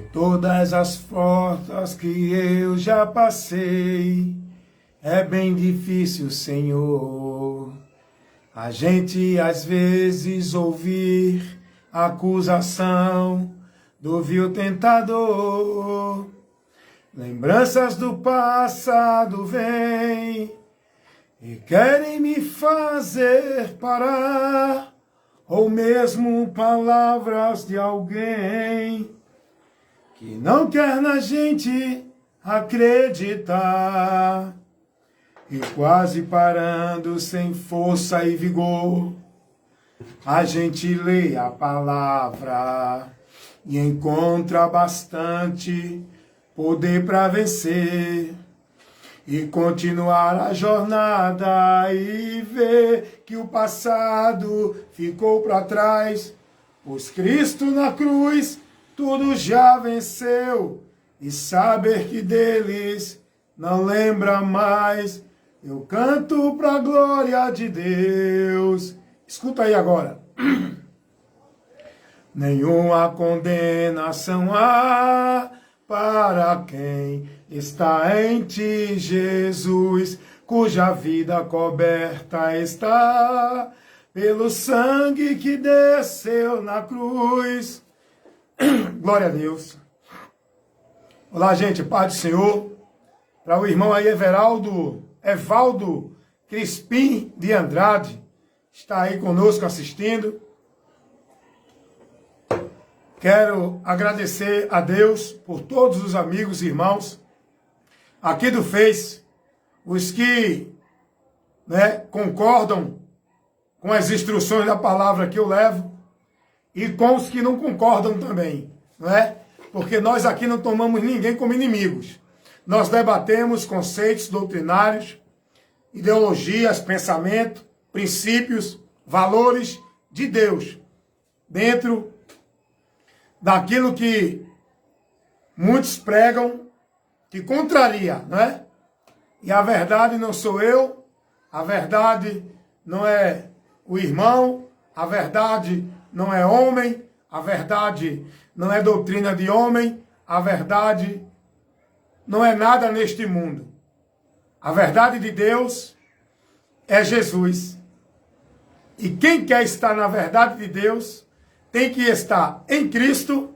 De todas as portas que eu já passei, é bem difícil, Senhor, a gente às vezes ouvir a acusação do vil tentador. Lembranças do passado vêm e querem me fazer parar, ou mesmo palavras de alguém que não quer na gente acreditar. E quase parando sem força e vigor, a gente lê a palavra e encontra bastante poder para vencer e continuar a jornada e ver que o passado ficou para trás, pois Cristo na cruz tudo já venceu, e saber que deles não lembra mais, eu canto para a glória de Deus. Escuta aí agora. Nenhuma condenação há para quem está em ti, Jesus, cuja vida coberta está pelo sangue que desceu na cruz. Glória a Deus. Olá, gente, paz do Senhor. Para o irmão aí, Evaldo Crispim de Andrade, está aí conosco assistindo. Quero agradecer a Deus por todos os amigos e irmãos aqui do Face, os que concordam com as instruções da palavra que eu levo, e com os que não concordam também, não é? Porque nós aqui não tomamos ninguém como inimigos. Nós debatemos conceitos doutrinários, ideologias, pensamento, princípios, valores de Deus, dentro daquilo que muitos pregam, que contraria, não é? E a verdade não sou eu, a verdade não é o irmão, a verdade não é homem, a verdade não é doutrina de homem, a verdade não é nada neste mundo. A verdade de Deus é Jesus. E quem quer estar na verdade de Deus tem que estar em Cristo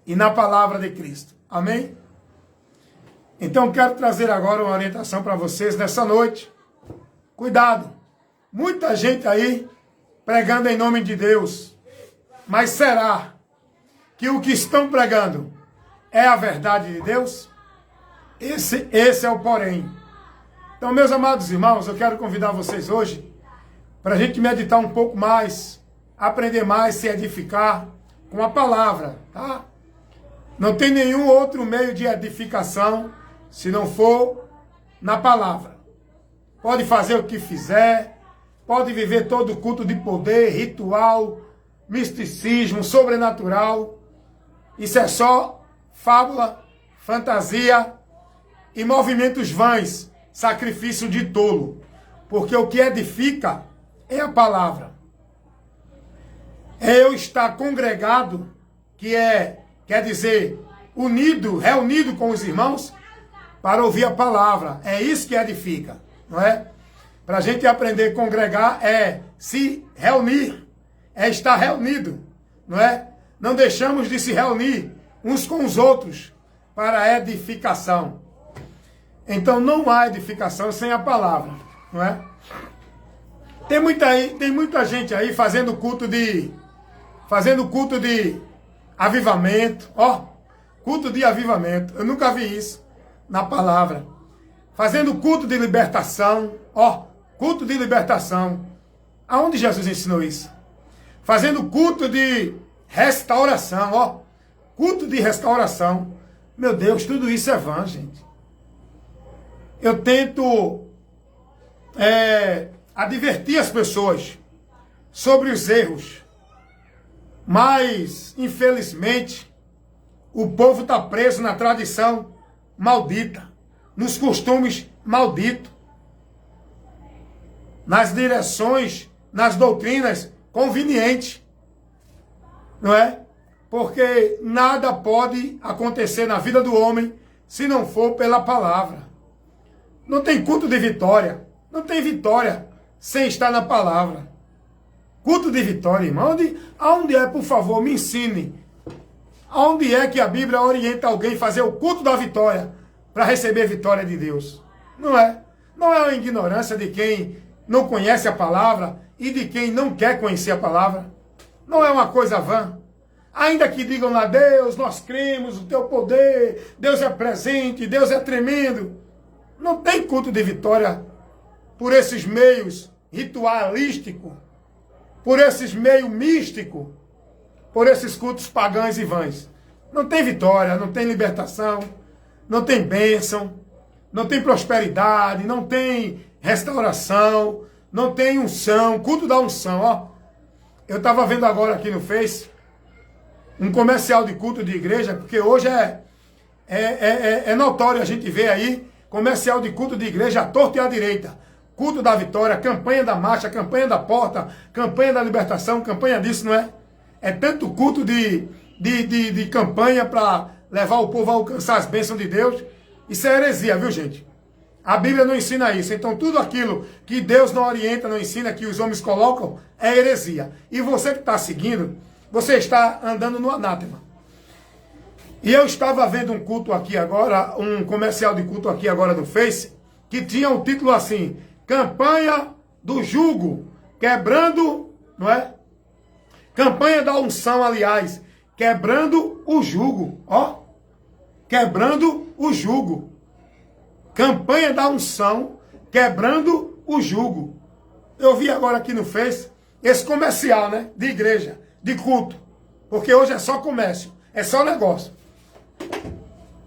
e na palavra de Cristo. Amém? Então quero trazer agora uma orientação para vocês nessa noite. Cuidado! Muita gente aí pregando em nome de Deus. Mas será que o que estão pregando é a verdade de Deus? Esse é o porém. Então, meus amados irmãos, eu quero convidar vocês hoje para a gente meditar um pouco mais, aprender mais, se edificar com a palavra, tá? Não tem nenhum outro meio de edificação se não for na palavra. Pode fazer o que fizer, pode viver todo culto de poder, ritual, misticismo, sobrenatural. Isso é só fábula, fantasia e movimentos vãs, sacrifício de tolo. Porque o que edifica é a palavra. É eu estar congregado, quer dizer, unido, reunido com os irmãos, para ouvir a palavra. É isso que edifica, não é? Para a gente aprender a congregar é se reunir, é estar reunido, não é? Não deixamos de se reunir uns com os outros para edificação. Então não há edificação sem a palavra, não é? Tem muita gente aí fazendo culto de avivamento, culto de avivamento. Eu nunca vi isso na palavra. Fazendo culto de libertação, culto de libertação. Aonde Jesus ensinou isso? Fazendo culto de restauração, culto de restauração. Meu Deus, tudo isso é vã, gente. Eu tento advertir as pessoas sobre os erros, mas, infelizmente, o povo está preso na tradição maldita, nos costumes malditos, nas direções, nas doutrinas convenientes, não é? Porque nada pode acontecer na vida do homem se não for pela palavra. Não tem culto de vitória. Não tem vitória sem estar na palavra. Culto de vitória, irmão. Aonde é, por favor, me ensine. Aonde é que a Bíblia orienta alguém a fazer o culto da vitória para receber a vitória de Deus? Não é. Não é a ignorância de quem não conhece a palavra e de quem não quer conhecer a palavra. Não é uma coisa vã. Ainda que digam lá, Deus, nós cremos, o teu poder, Deus é presente, Deus é tremendo. Não tem culto de vitória por esses meios ritualísticos, por esses meios místicos, por esses cultos pagãos e vãs. Não tem vitória, não tem libertação, não tem bênção, não tem prosperidade, não tem restauração, não tem unção, culto da unção, ó. Eu estava vendo agora aqui no Face um comercial de culto de igreja, porque hoje é notório a gente ver aí comercial de culto de igreja à torta e à direita. Culto da vitória, campanha da marcha, campanha da porta, campanha da libertação, campanha disso, não é? É tanto culto de campanha para levar o povo a alcançar as bênçãos de Deus. Isso é heresia, viu, gente? A Bíblia não ensina isso. Então tudo aquilo que Deus não orienta, não ensina, que os homens colocam, é heresia. E você que está seguindo, você está andando no anátema. E eu estava vendo um culto aqui agora, um comercial de culto aqui agora no Face, que tinha um título assim, Campanha do Jugo, quebrando, não é? Campanha da unção, aliás, quebrando o jugo, ó. Quebrando o jugo. Campanha da unção, quebrando o jugo. Eu vi agora aqui no Face, esse comercial, né, de igreja, de culto. Porque hoje é só comércio, é só negócio.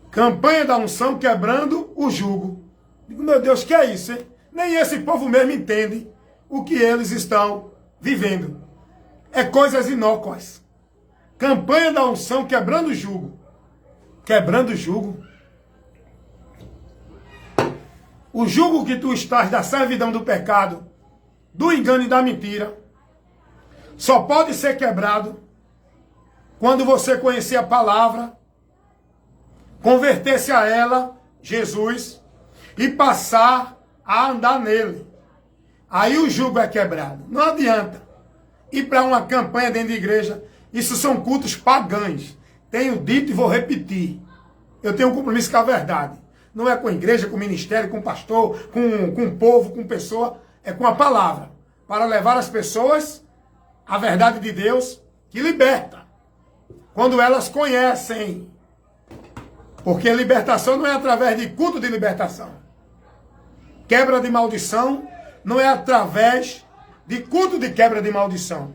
Campanha da unção, quebrando o jugo. Digo, meu Deus, que é isso, hein? Nem esse povo mesmo entende o que eles estão vivendo. É coisas inócuas. Campanha da unção, quebrando o jugo. Quebrando o jugo. O jugo que tu estás da servidão do pecado, do engano e da mentira, só pode ser quebrado quando você conhecer a palavra, converter-se a ela, Jesus, e passar a andar nele. Aí o jugo é quebrado. Não adianta ir para uma campanha dentro de igreja. Isso são cultos pagãos. Tenho dito e vou repetir. Eu tenho um compromisso com a verdade. Não é com a igreja, com o ministério, com o pastor, com o povo, com pessoa. É com a palavra. Para levar as pessoas à verdade de Deus que liberta. Quando elas conhecem. Porque libertação não é através de culto de libertação. Quebra de maldição não é através de culto de quebra de maldição.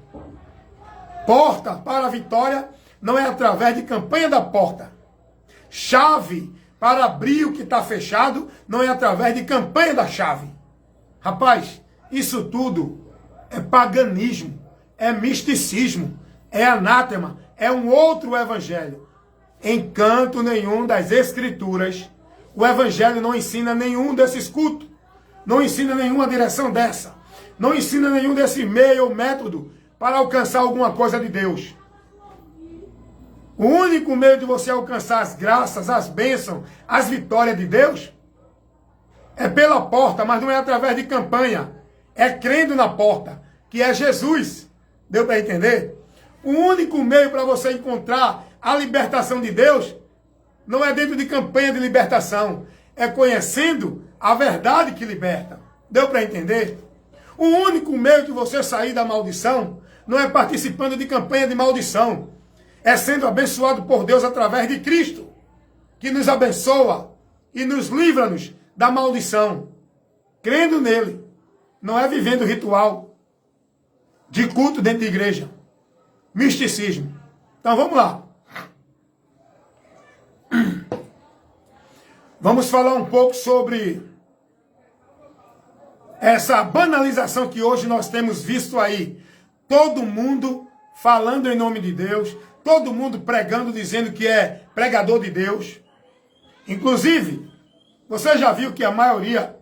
Porta para a vitória não é através de campanha da porta. Chave para abrir o que está fechado não é através de campanha da chave. Rapaz, isso tudo é paganismo, é misticismo, é anátema, é um outro evangelho. Em canto nenhum das escrituras, o evangelho não ensina nenhum desses cultos. Não ensina nenhuma direção dessa. Não ensina nenhum desse meio ou método para alcançar alguma coisa de Deus. O único meio de você alcançar as graças, as bênçãos, as vitórias de Deus é pela porta, mas não é através de campanha. É crendo na porta, que é Jesus. Deu para entender? O único meio para você encontrar a libertação de Deus não é dentro de campanha de libertação. É conhecendo a verdade que liberta. Deu para entender? O único meio de você sair da maldição não é participando de campanha de maldição. É sendo abençoado por Deus através de Cristo, que nos abençoa e nos livra-nos da maldição. Crendo nele. Não é vivendo ritual de culto dentro de igreja. Misticismo. Então vamos lá. Vamos falar um pouco sobre essa banalização que hoje nós temos visto aí. Todo mundo falando em nome de Deus, todo mundo pregando, dizendo que é pregador de Deus. Inclusive, você já viu que a maioria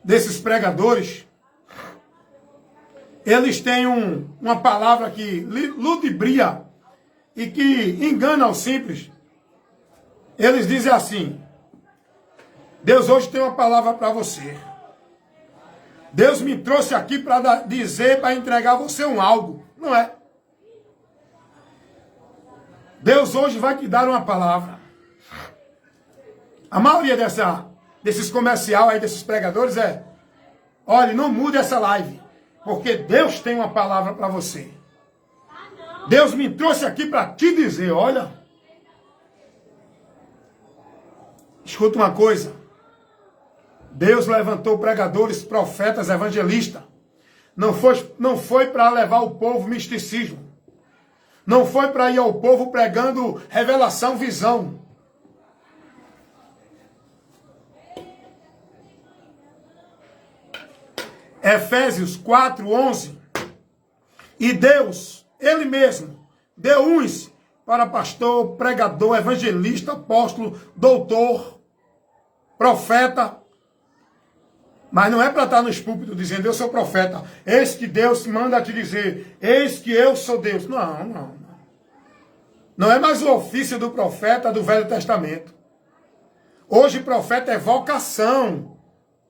desses pregadores, eles têm uma palavra que ludibria e que engana os simples. Eles dizem assim: Deus hoje tem uma palavra para você. Deus me trouxe aqui para dizer, para entregar a você um algo. Não é. Deus hoje vai te dar uma palavra. A maioria desses comercial aí, desses pregadores olha, não mude essa live, porque Deus tem uma palavra para você. Deus me trouxe aqui para te dizer, olha, escuta uma coisa. Deus levantou pregadores, profetas, evangelistas. Não foi para levar o povo misticismo. Não foi para ir ao povo pregando revelação, visão. Efésios 4:11. E Deus, Ele mesmo, deu uns para pastor, pregador, evangelista, apóstolo, doutor, profeta. Mas não é para estar nos púlpitos dizendo, eu sou profeta. Eis que Deus manda te dizer, eis que eu sou Deus. Não. Não é mais o ofício do profeta do Velho Testamento. Hoje profeta é vocação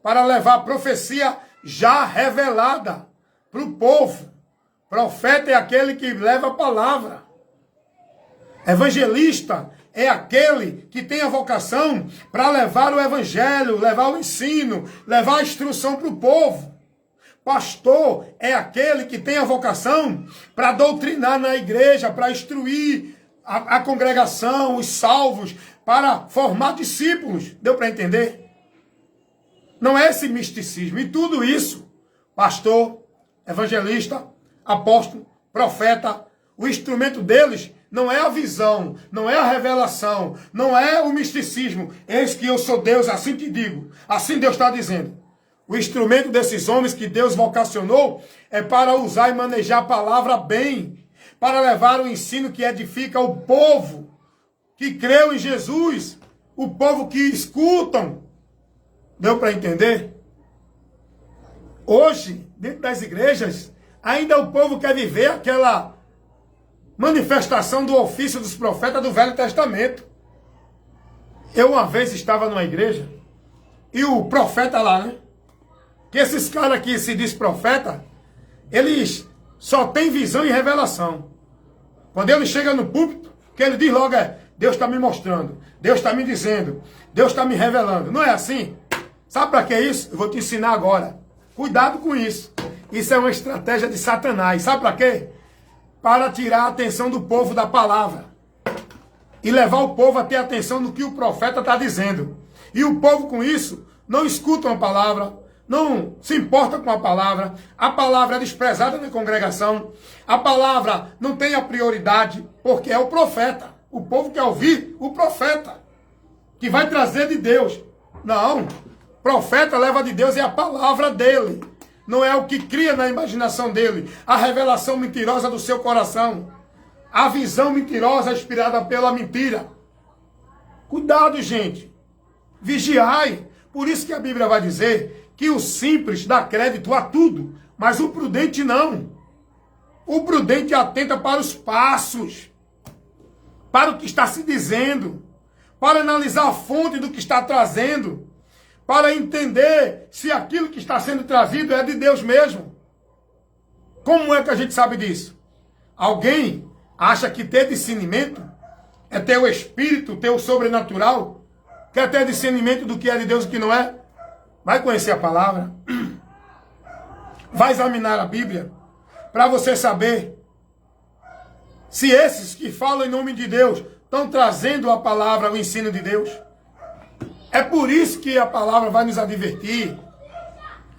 para levar a profecia já revelada para o povo. Profeta é aquele que leva a palavra. Evangelista é aquele que tem a vocação para levar o evangelho, levar o ensino, levar a instrução para o povo. Pastor é aquele que tem a vocação para doutrinar na igreja, para instruir a congregação, os salvos, para formar discípulos. Deu para entender? Não é esse misticismo. E tudo isso, pastor, evangelista, apóstolo, profeta, o instrumento deles não é a visão, não é a revelação, não é o misticismo. Eis que eu sou Deus, assim te digo. Assim Deus está dizendo. O instrumento desses homens que Deus vocacionou é para usar e manejar a palavra bem, para levar o ensino que edifica o povo que creu em Jesus, o povo que escutam. Deu para entender? Hoje, dentro das igrejas, ainda o povo quer viver aquela manifestação do ofício dos profetas do Velho Testamento. Eu uma vez estava numa igreja e o profeta lá, né? Que esses caras que se diz profeta, eles só têm visão e revelação. Quando ele chega no púlpito, o que ele diz logo é, Deus está me mostrando, Deus está me dizendo, Deus está me revelando. Não é assim? Sabe para que isso? Eu vou te ensinar agora. Cuidado com isso. Isso é uma estratégia de Satanás. Sabe para quê? Para tirar a atenção do povo da palavra. E levar o povo a ter atenção no que o profeta está dizendo. E o povo com isso não escuta a palavra, não se importa com a palavra é desprezada na congregação, a palavra não tem a prioridade, porque é o profeta. O povo quer ouvir o profeta, que vai trazer de Deus. Não, profeta leva de Deus é a palavra dele. Não é o que cria na imaginação dele, a revelação mentirosa do seu coração, a visão mentirosa inspirada pela mentira. Cuidado, gente. Vigiai. Por isso que a Bíblia vai dizer que o simples dá crédito a tudo, mas o prudente não. O prudente atenta para os passos, para o que está se dizendo, para analisar a fonte do que está trazendo, para entender se aquilo que está sendo trazido é de Deus mesmo. Como é que a gente sabe disso? Alguém acha que ter discernimento é ter o espírito, ter o sobrenatural? Quer ter discernimento do que é de Deus e o que não é? Vai conhecer a palavra. Vai examinar a Bíblia. Para você saber se esses que falam em nome de Deus estão trazendo a palavra, o ensino de Deus. É por isso que a palavra vai nos advertir.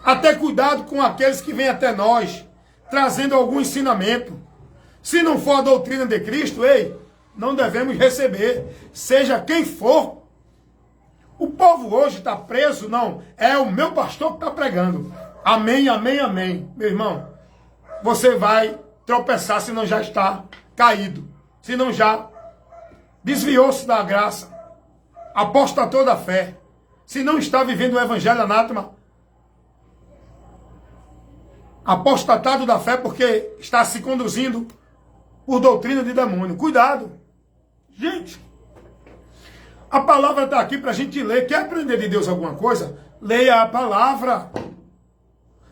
Até cuidado com aqueles que vêm até nós, trazendo algum ensinamento. Se não for a doutrina de Cristo, não devemos receber, seja quem for. O povo hoje está preso, não, é o meu pastor que está pregando. Amém, amém, amém. Meu irmão, você vai tropeçar se não já está caído, se não já desviou-se da graça, apostatou da fé, se não está vivendo o evangelho anátema, apostatado da fé porque está se conduzindo por doutrina de demônio. Cuidado. Gente, a palavra está aqui para a gente ler. Quer aprender de Deus alguma coisa? Leia a palavra.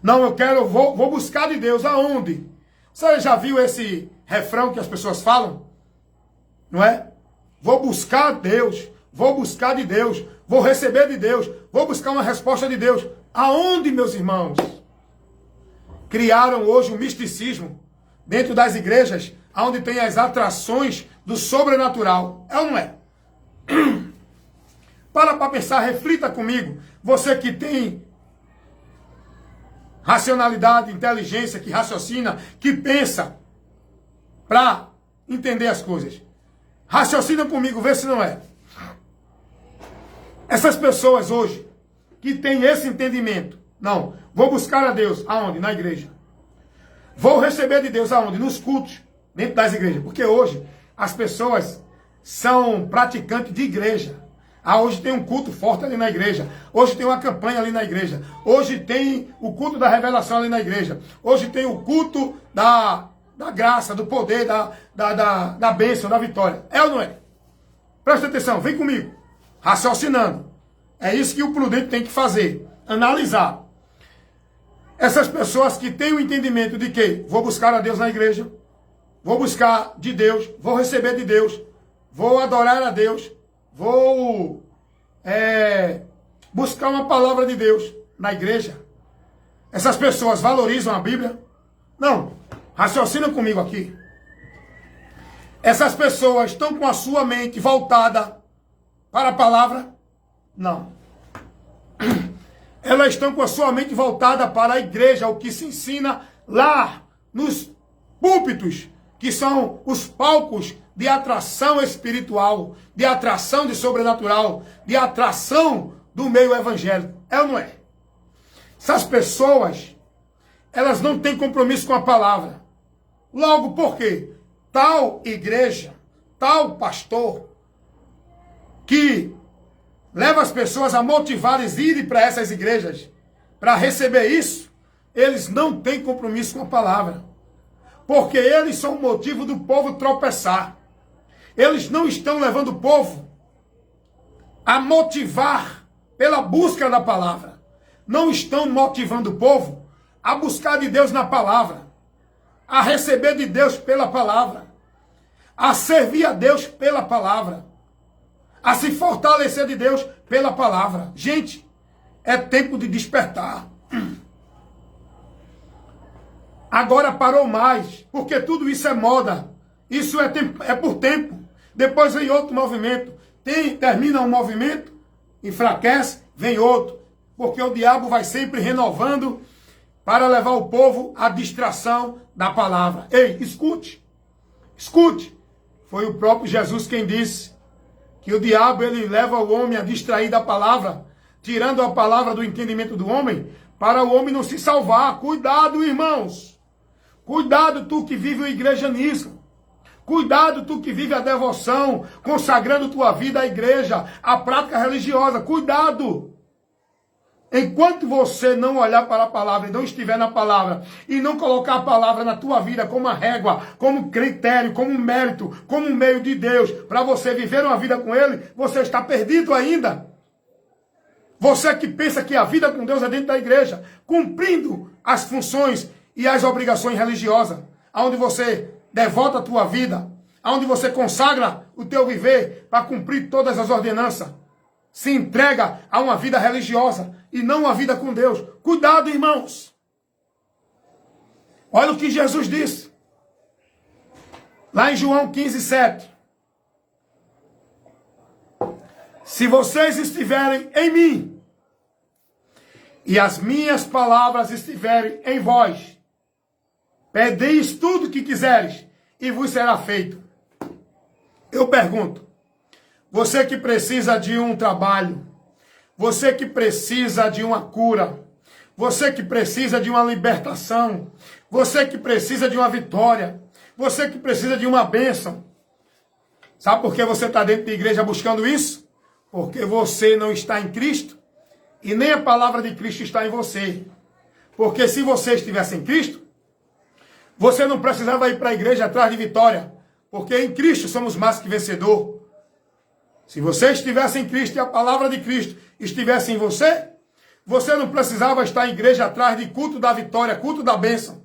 Não, vou buscar de Deus. Aonde? Você já viu esse refrão que as pessoas falam? Não é? Vou buscar Deus, vou buscar de Deus, vou receber de Deus, vou buscar uma resposta de Deus. Aonde, meus irmãos? Criaram hoje um misticismo dentro das igrejas, onde tem as atrações do sobrenatural. É ou não é? Para pensar, reflita comigo. Você que tem racionalidade, inteligência, que raciocina, que pensa para entender as coisas. Raciocina comigo, vê se não é. Essas pessoas hoje que têm esse entendimento, não, vou buscar a Deus, aonde? Na igreja. Vou receber de Deus aonde? Nos cultos, dentro das igrejas. Porque hoje as pessoas são praticantes de igreja. Hoje tem um culto forte ali na igreja. Hoje tem uma campanha ali na igreja. Hoje tem o culto da revelação ali na igreja. Hoje tem o culto da graça, do poder, da bênção, da vitória. É ou não é? Presta atenção, vem comigo. Raciocinando. É isso que o prudente tem que fazer. Analisar. Essas pessoas que têm o entendimento de que vou buscar a Deus na igreja, vou buscar de Deus, vou receber de Deus, vou adorar a Deus, vou buscar uma palavra de Deus na igreja. Essas pessoas valorizam a Bíblia? Não. Raciocina comigo aqui. Essas pessoas estão com a sua mente voltada para a palavra? Não. Elas estão com a sua mente voltada para a igreja, o que se ensina lá nos púlpitos, que são os palcos de atração espiritual, de atração de sobrenatural, de atração do meio evangélico. É ou não é? Essas pessoas, elas não têm compromisso com a palavra. Logo, por quê? Tal igreja, tal pastor, que leva as pessoas a motivar eles a irem para essas igrejas, para receber isso, eles não têm compromisso com a palavra. Porque eles são o motivo do povo tropeçar. Eles não estão levando o povo a motivar pela busca da palavra. Não estão motivando o povo a buscar de Deus na palavra, a receber de Deus pela palavra, a servir a Deus pela palavra, a se fortalecer de Deus pela palavra. Gente, é tempo de despertar. Agora parou mais, porque tudo isso é moda. Isso é por tempo. Depois vem outro movimento. Termina um movimento, enfraquece, vem outro. Porque o diabo vai sempre renovando para levar o povo à distração da palavra. Ei, escute. Escute. Foi o próprio Jesus quem disse que o diabo ele leva o homem a distrair da palavra, tirando a palavra do entendimento do homem, para o homem não se salvar. Cuidado, irmãos. Cuidado tu que vive o igrejanismo. Cuidado tu que vive a devoção, consagrando tua vida à igreja, à prática religiosa. Cuidado. Enquanto você não olhar para a palavra e não estiver na palavra, e não colocar a palavra na tua vida como uma régua, como critério, como um mérito, como um meio de Deus, para você viver uma vida com Ele, você está perdido ainda. Você que pensa que a vida com Deus é dentro da igreja, cumprindo as funções e as obrigações religiosas, aonde você devota a tua vida, aonde você consagra o teu viver para cumprir todas as ordenanças, se entrega a uma vida religiosa e não uma vida com Deus. Cuidado, irmãos. Olha o que Jesus disse. Lá em João 15:7. Se vocês estiverem em mim, e as minhas palavras estiverem em vós, pedeis tudo o que quiseres, e vos será feito. Eu pergunto, você que precisa de um trabalho, você que precisa de uma cura, você que precisa de uma libertação, você que precisa de uma vitória, você que precisa de uma bênção, sabe por que você está dentro da igreja buscando isso? Porque você não está em Cristo e nem a palavra de Cristo está em você. Porque se você estivesse em Cristo, Você não precisava ir para a igreja atrás de vitória, porque em Cristo somos mais que vencedor. Se você estivesse em Cristo e a palavra de Cristo estivesse em você, você não precisava estar em igreja atrás de culto da vitória, culto da bênção.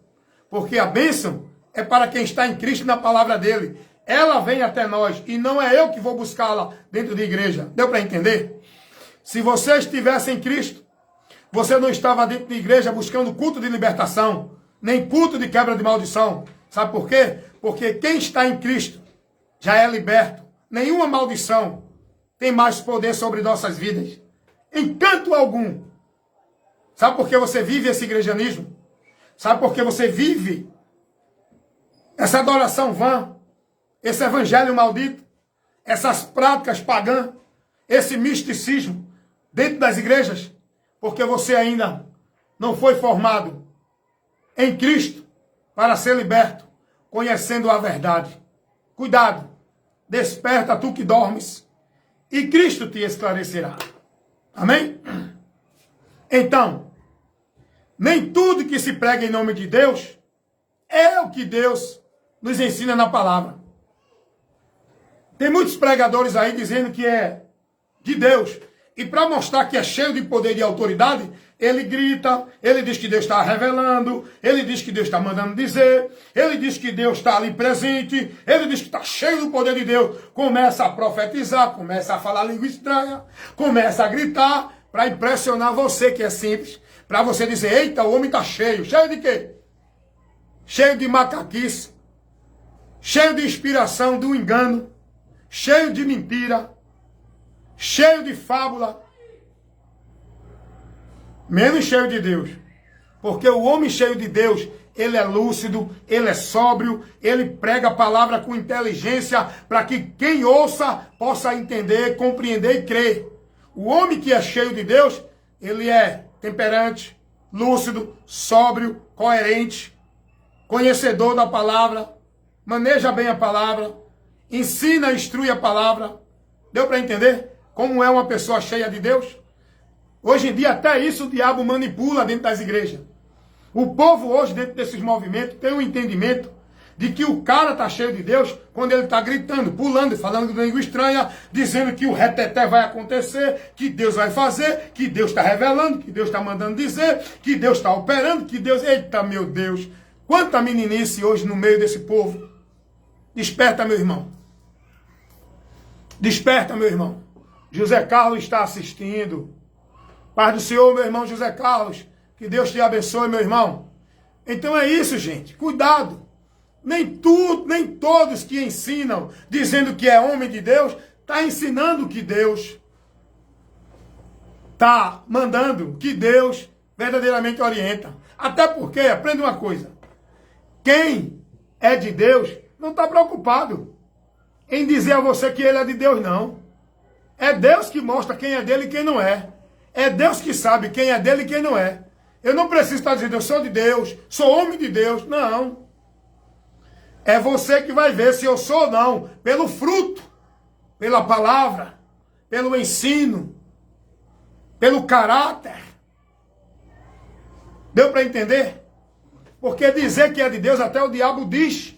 Porque a bênção é para quem está em Cristo e na palavra dele. Ela vem até nós e não é eu que vou buscá-la dentro de igreja. Deu para entender? Se você estivesse em Cristo, você não estava dentro de igreja buscando culto de libertação, nem culto de quebra de maldição. Sabe por quê? Porque quem está em Cristo já é liberto. Nenhuma maldição tem mais poder sobre nossas vidas. Em canto algum. Sabe por que você vive esse igrejanismo? Sabe por que você vive essa adoração vã? Esse evangelho maldito? Essas práticas pagãs? Esse misticismo dentro das igrejas? Porque você ainda não foi formado em Cristo para ser liberto, conhecendo a verdade. Cuidado, desperta tu que dormes, e Cristo te esclarecerá. Amém? Então, nem tudo que se prega em nome de Deus é o que Deus nos ensina na palavra. Tem muitos pregadores aí dizendo que é de Deus. E para mostrar que é cheio de poder e de autoridade, ele grita, ele diz que Deus está revelando, ele diz que Deus está mandando dizer, ele diz que Deus está ali presente, ele diz que está cheio do poder de Deus. Começa a profetizar, começa a falar língua estranha, começa a gritar para impressionar você que é simples, para você dizer, eita, o homem está cheio. Cheio de quê? Cheio de macaquice, cheio de inspiração, do engano, cheio de mentira, cheio de fábula, menos cheio de Deus. Porque o homem cheio de Deus, ele é lúcido, ele é sóbrio, ele prega a palavra com inteligência para que quem ouça possa entender, compreender e crer. O homem que é cheio de Deus, ele é temperante, lúcido, sóbrio, coerente, conhecedor da palavra, maneja bem a palavra, ensina, instrui a palavra. Deu para entender como é uma pessoa cheia de Deus? Hoje em dia até isso o diabo manipula dentro das igrejas. O povo hoje dentro desses movimentos tem um entendimento de que o cara está cheio de Deus quando ele está gritando, pulando, falando de língua estranha, dizendo que o reteté vai acontecer, que Deus vai fazer, que Deus está revelando, que Deus está mandando dizer, que Deus está operando, que Deus... Eita, meu Deus! Quanta meninice hoje no meio desse povo. Desperta, meu irmão. Desperta, meu irmão. José Carlos está assistindo. Paz do Senhor, meu irmão José Carlos. Que Deus te abençoe, meu irmão. Então é isso, gente. Cuidado. Nem todos que ensinam, dizendo que é homem de Deus, está ensinando que Deus está mandando, que Deus verdadeiramente orienta. Até porque, aprenda uma coisa. Quem é de Deus não está preocupado em dizer a você que ele é de Deus, não. É Deus que mostra quem é dele e quem não é. É Deus que sabe quem é dele e quem não é. Eu não preciso estar dizendo, eu sou de Deus, sou homem de Deus. Não. É você que vai ver se eu sou ou não. Pelo fruto, pela palavra, pelo ensino, pelo caráter. Deu para entender? Porque dizer que é de Deus, até o diabo diz.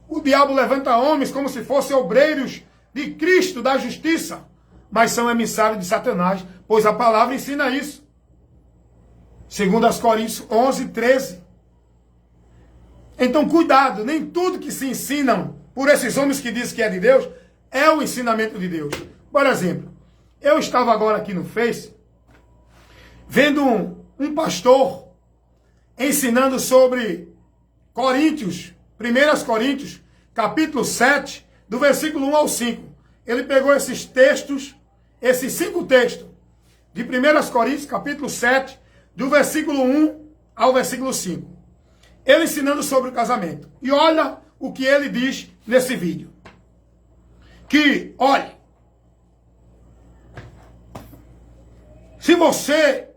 O diabo levanta homens como se fossem obreiros de Cristo, da justiça. Mas são emissários de Satanás, pois a palavra ensina isso. Segundo as Coríntios 11, 13. Então, cuidado, nem tudo que se ensinam por esses homens que dizem que é de Deus, é o ensinamento de Deus. Por exemplo, eu estava agora aqui no Face, vendo um pastor ensinando sobre Coríntios, 1 Coríntios, capítulo 7, do versículo 1 ao 5. Ele pegou esses textos, esses 5 textos, de 1 Coríntios, capítulo 7, do versículo 1 ao versículo 5. Ele ensinando sobre o casamento. E olha o que ele diz nesse vídeo. Que, olha, se você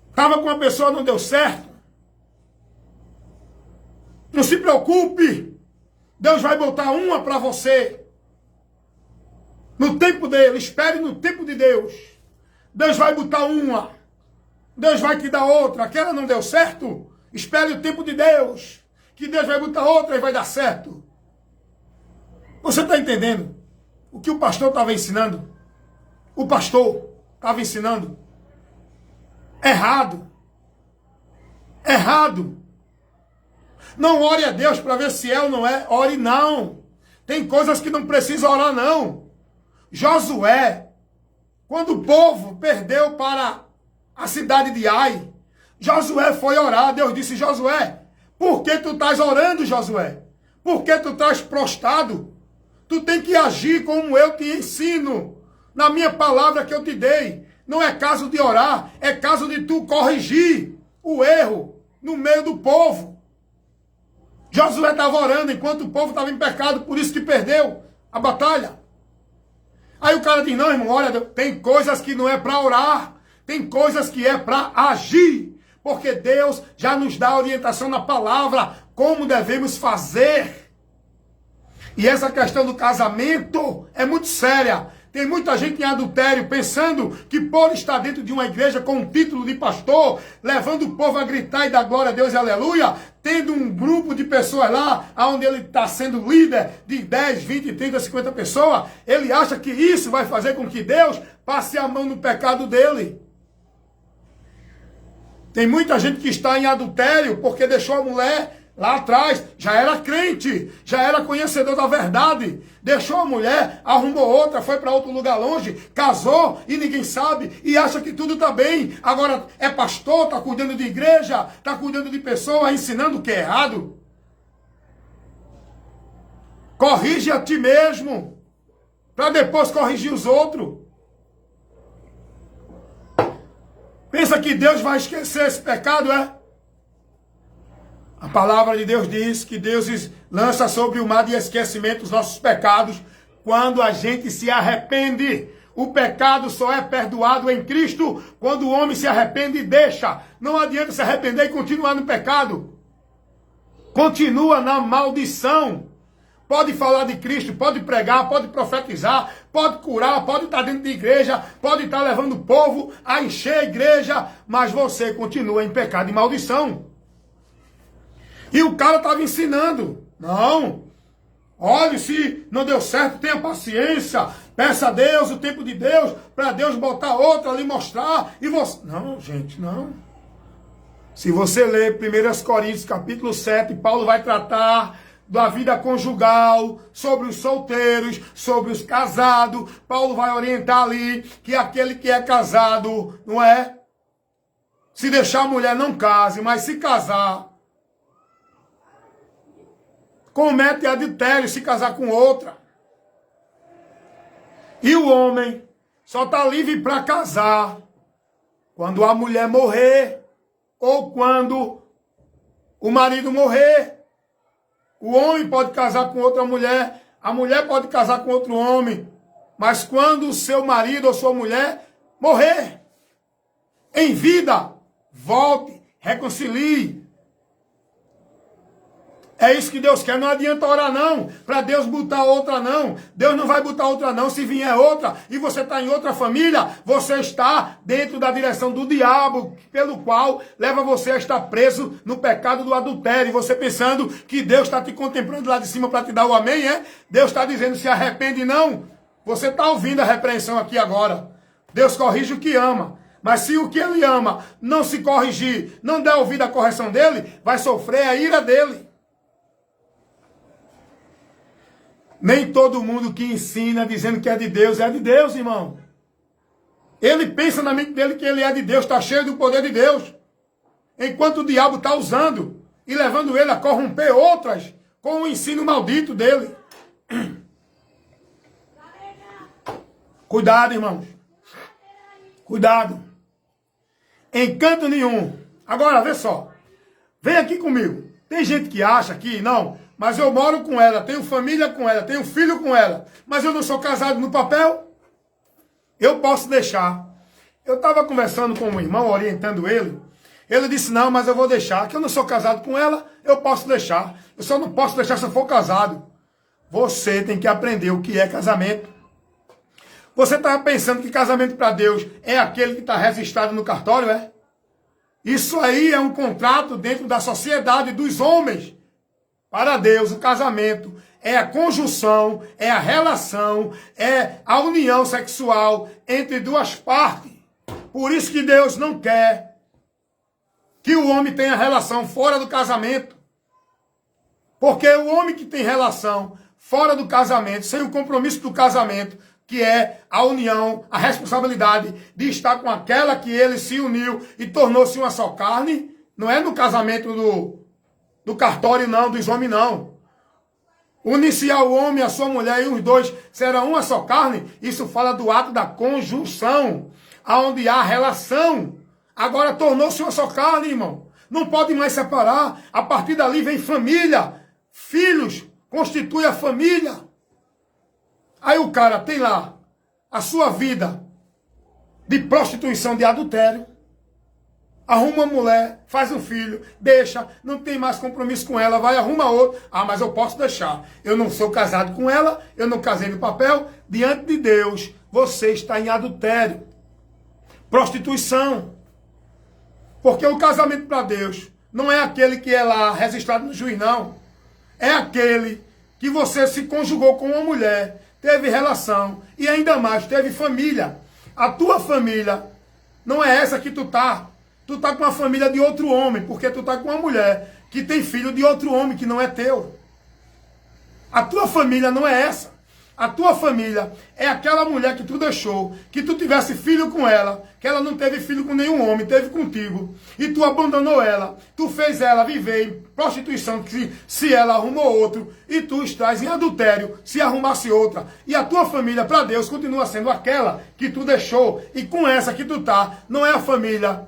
estava com uma pessoa e não deu certo, não se preocupe. Deus vai botar uma para você. No tempo dele, espere no tempo de Deus. Deus vai botar uma. Deus vai te dar outra. Aquela não deu certo. Espere o tempo de Deus, que Deus vai botar outra e vai dar certo. Você está entendendo o que o pastor estava ensinando? O pastor estava ensinando errado. Errado. Não ore a Deus para ver se é ou não é. Ore não. Tem coisas que não precisa orar não. Josué, quando o povo perdeu para a cidade de Ai, Josué foi orar. Deus disse: Josué, por que tu estás orando, Josué? Por que tu estás prostrado? Tu tem que agir como eu te ensino, na minha palavra que eu te dei. Não é caso de orar, é caso de tu corrigir o erro no meio do povo. Josué estava orando enquanto o povo estava em pecado, por isso que perdeu a batalha. Aí o cara diz: não, irmão, olha, tem coisas que não é para orar, tem coisas que é para agir, porque Deus já nos dá orientação na palavra, como devemos fazer. E essa questão do casamento é muito séria. Tem muita gente em adultério pensando que por estar dentro de uma igreja com um título de pastor, levando o povo a gritar e dar glória a Deus e aleluia, tendo um grupo de pessoas lá, onde ele está sendo líder de 10, 20, 30, 50 pessoas, ele acha que isso vai fazer com que Deus passe a mão no pecado dele. Tem muita gente que está em adultério porque deixou a mulher lá atrás, já era crente, já era conhecedor da verdade, deixou a mulher, arrumou outra, foi para outro lugar longe, casou e ninguém sabe, e acha que tudo está bem. Agora é pastor, está cuidando de igreja, está cuidando de pessoas, ensinando o que é errado. Corrige a ti mesmo, para depois corrigir os outros. Pensa que Deus vai esquecer esse pecado, é? A palavra de Deus diz que Deus lança sobre o mar de esquecimento os nossos pecados quando a gente se arrepende. O pecado só é perdoado em Cristo quando o homem se arrepende e deixa. Não adianta se arrepender e continuar no pecado. Continua na maldição. Pode falar de Cristo, pode pregar, pode profetizar, pode curar, pode estar dentro de igreja, pode estar levando o povo a encher a igreja, mas você continua em pecado e maldição. E o cara estava ensinando: não, olhe, se não deu certo, tenha paciência, peça a Deus, o tempo de Deus, para Deus botar outra ali, mostrar, e você... Não, gente, não. Se você ler 1 Coríntios capítulo 7, Paulo vai tratar da vida conjugal, sobre os solteiros, sobre os casados. Paulo vai orientar ali que aquele que é casado, não é? Se deixar a mulher, não case, mas se casar, comete adultério se casar com outra. E o homem só está livre para casar quando a mulher morrer ou quando o marido morrer. O homem pode casar com outra mulher, a mulher pode casar com outro homem, mas quando o seu marido ou sua mulher morrer, em vida, volte, reconcilie. É isso que Deus quer. Não adianta orar não, para Deus botar outra não. Deus não vai botar outra não. Se vier outra e você está em outra família, você está dentro da direção do diabo, pelo qual leva você a estar preso no pecado do adultério. E você pensando que Deus está te contemplando lá de cima para te dar o amém, é? Deus está dizendo: se arrepende não. Você está ouvindo a repreensão aqui agora. Deus corrige o que ama. Mas se o que ele ama não se corrigir, não der ouvido à correção dele, vai sofrer a ira dele. Nem todo mundo que ensina dizendo que é de Deus, irmão. Ele pensa na mente dele que ele é de Deus, está cheio do poder de Deus. Enquanto o diabo está usando e levando ele a corromper outras com o ensino maldito dele. Cuidado, irmãos. Cuidado. Em canto nenhum. Agora, vê só. Vem aqui comigo. Tem gente que acha que não... Mas eu moro com ela, tenho família com ela, tenho filho com ela. Mas eu não sou casado no papel? Eu posso deixar. Eu estava conversando com um irmão, orientando ele. Ele disse: não, mas eu vou deixar. Que eu não sou casado com ela, eu posso deixar. Eu só não posso deixar se eu for casado. Você tem que aprender o que é casamento. Você estava pensando que casamento para Deus é aquele que está registrado no cartório, é? Isso aí é um contrato dentro da sociedade dos homens. Para Deus, o casamento é a conjunção, é a relação, é a união sexual entre duas partes. Por isso que Deus não quer que o homem tenha relação fora do casamento. Porque o homem que tem relação fora do casamento, sem o compromisso do casamento, que é a união, a responsabilidade de estar com aquela que ele se uniu e tornou-se uma só carne, não é no casamento do cartório não, dos homens não. Unir-se-á o homem e a sua mulher e os dois serão uma só carne, isso fala do ato da conjunção, aonde há relação. Agora tornou-se uma só carne, irmão. Não pode mais separar. A partir dali vem família. Filhos constitui a família. Aí o cara tem lá a sua vida de prostituição, de adultério. Arruma uma mulher, faz um filho, deixa, não tem mais compromisso com ela, vai arruma outro. Ah, mas eu posso deixar. Eu não sou casado com ela, eu não casei no papel. Diante de Deus, você está em adultério. Prostituição. Porque o casamento para Deus não é aquele que é lá registrado no juiz, não. É aquele que você se conjugou com uma mulher, teve relação e ainda mais teve família. A tua família não é essa que tu tá. Tu tá com a família de outro homem, porque tu tá com uma mulher que tem filho de outro homem que não é teu. A tua família não é essa. A tua família é aquela mulher que tu deixou, que tu tivesse filho com ela, que ela não teve filho com nenhum homem, teve contigo, e tu abandonou ela, tu fez ela viver em prostituição, se ela arrumou outro, e tu estás em adultério, se arrumasse outra. E a tua família, para Deus, continua sendo aquela que tu deixou, e com essa que tu tá, não é a família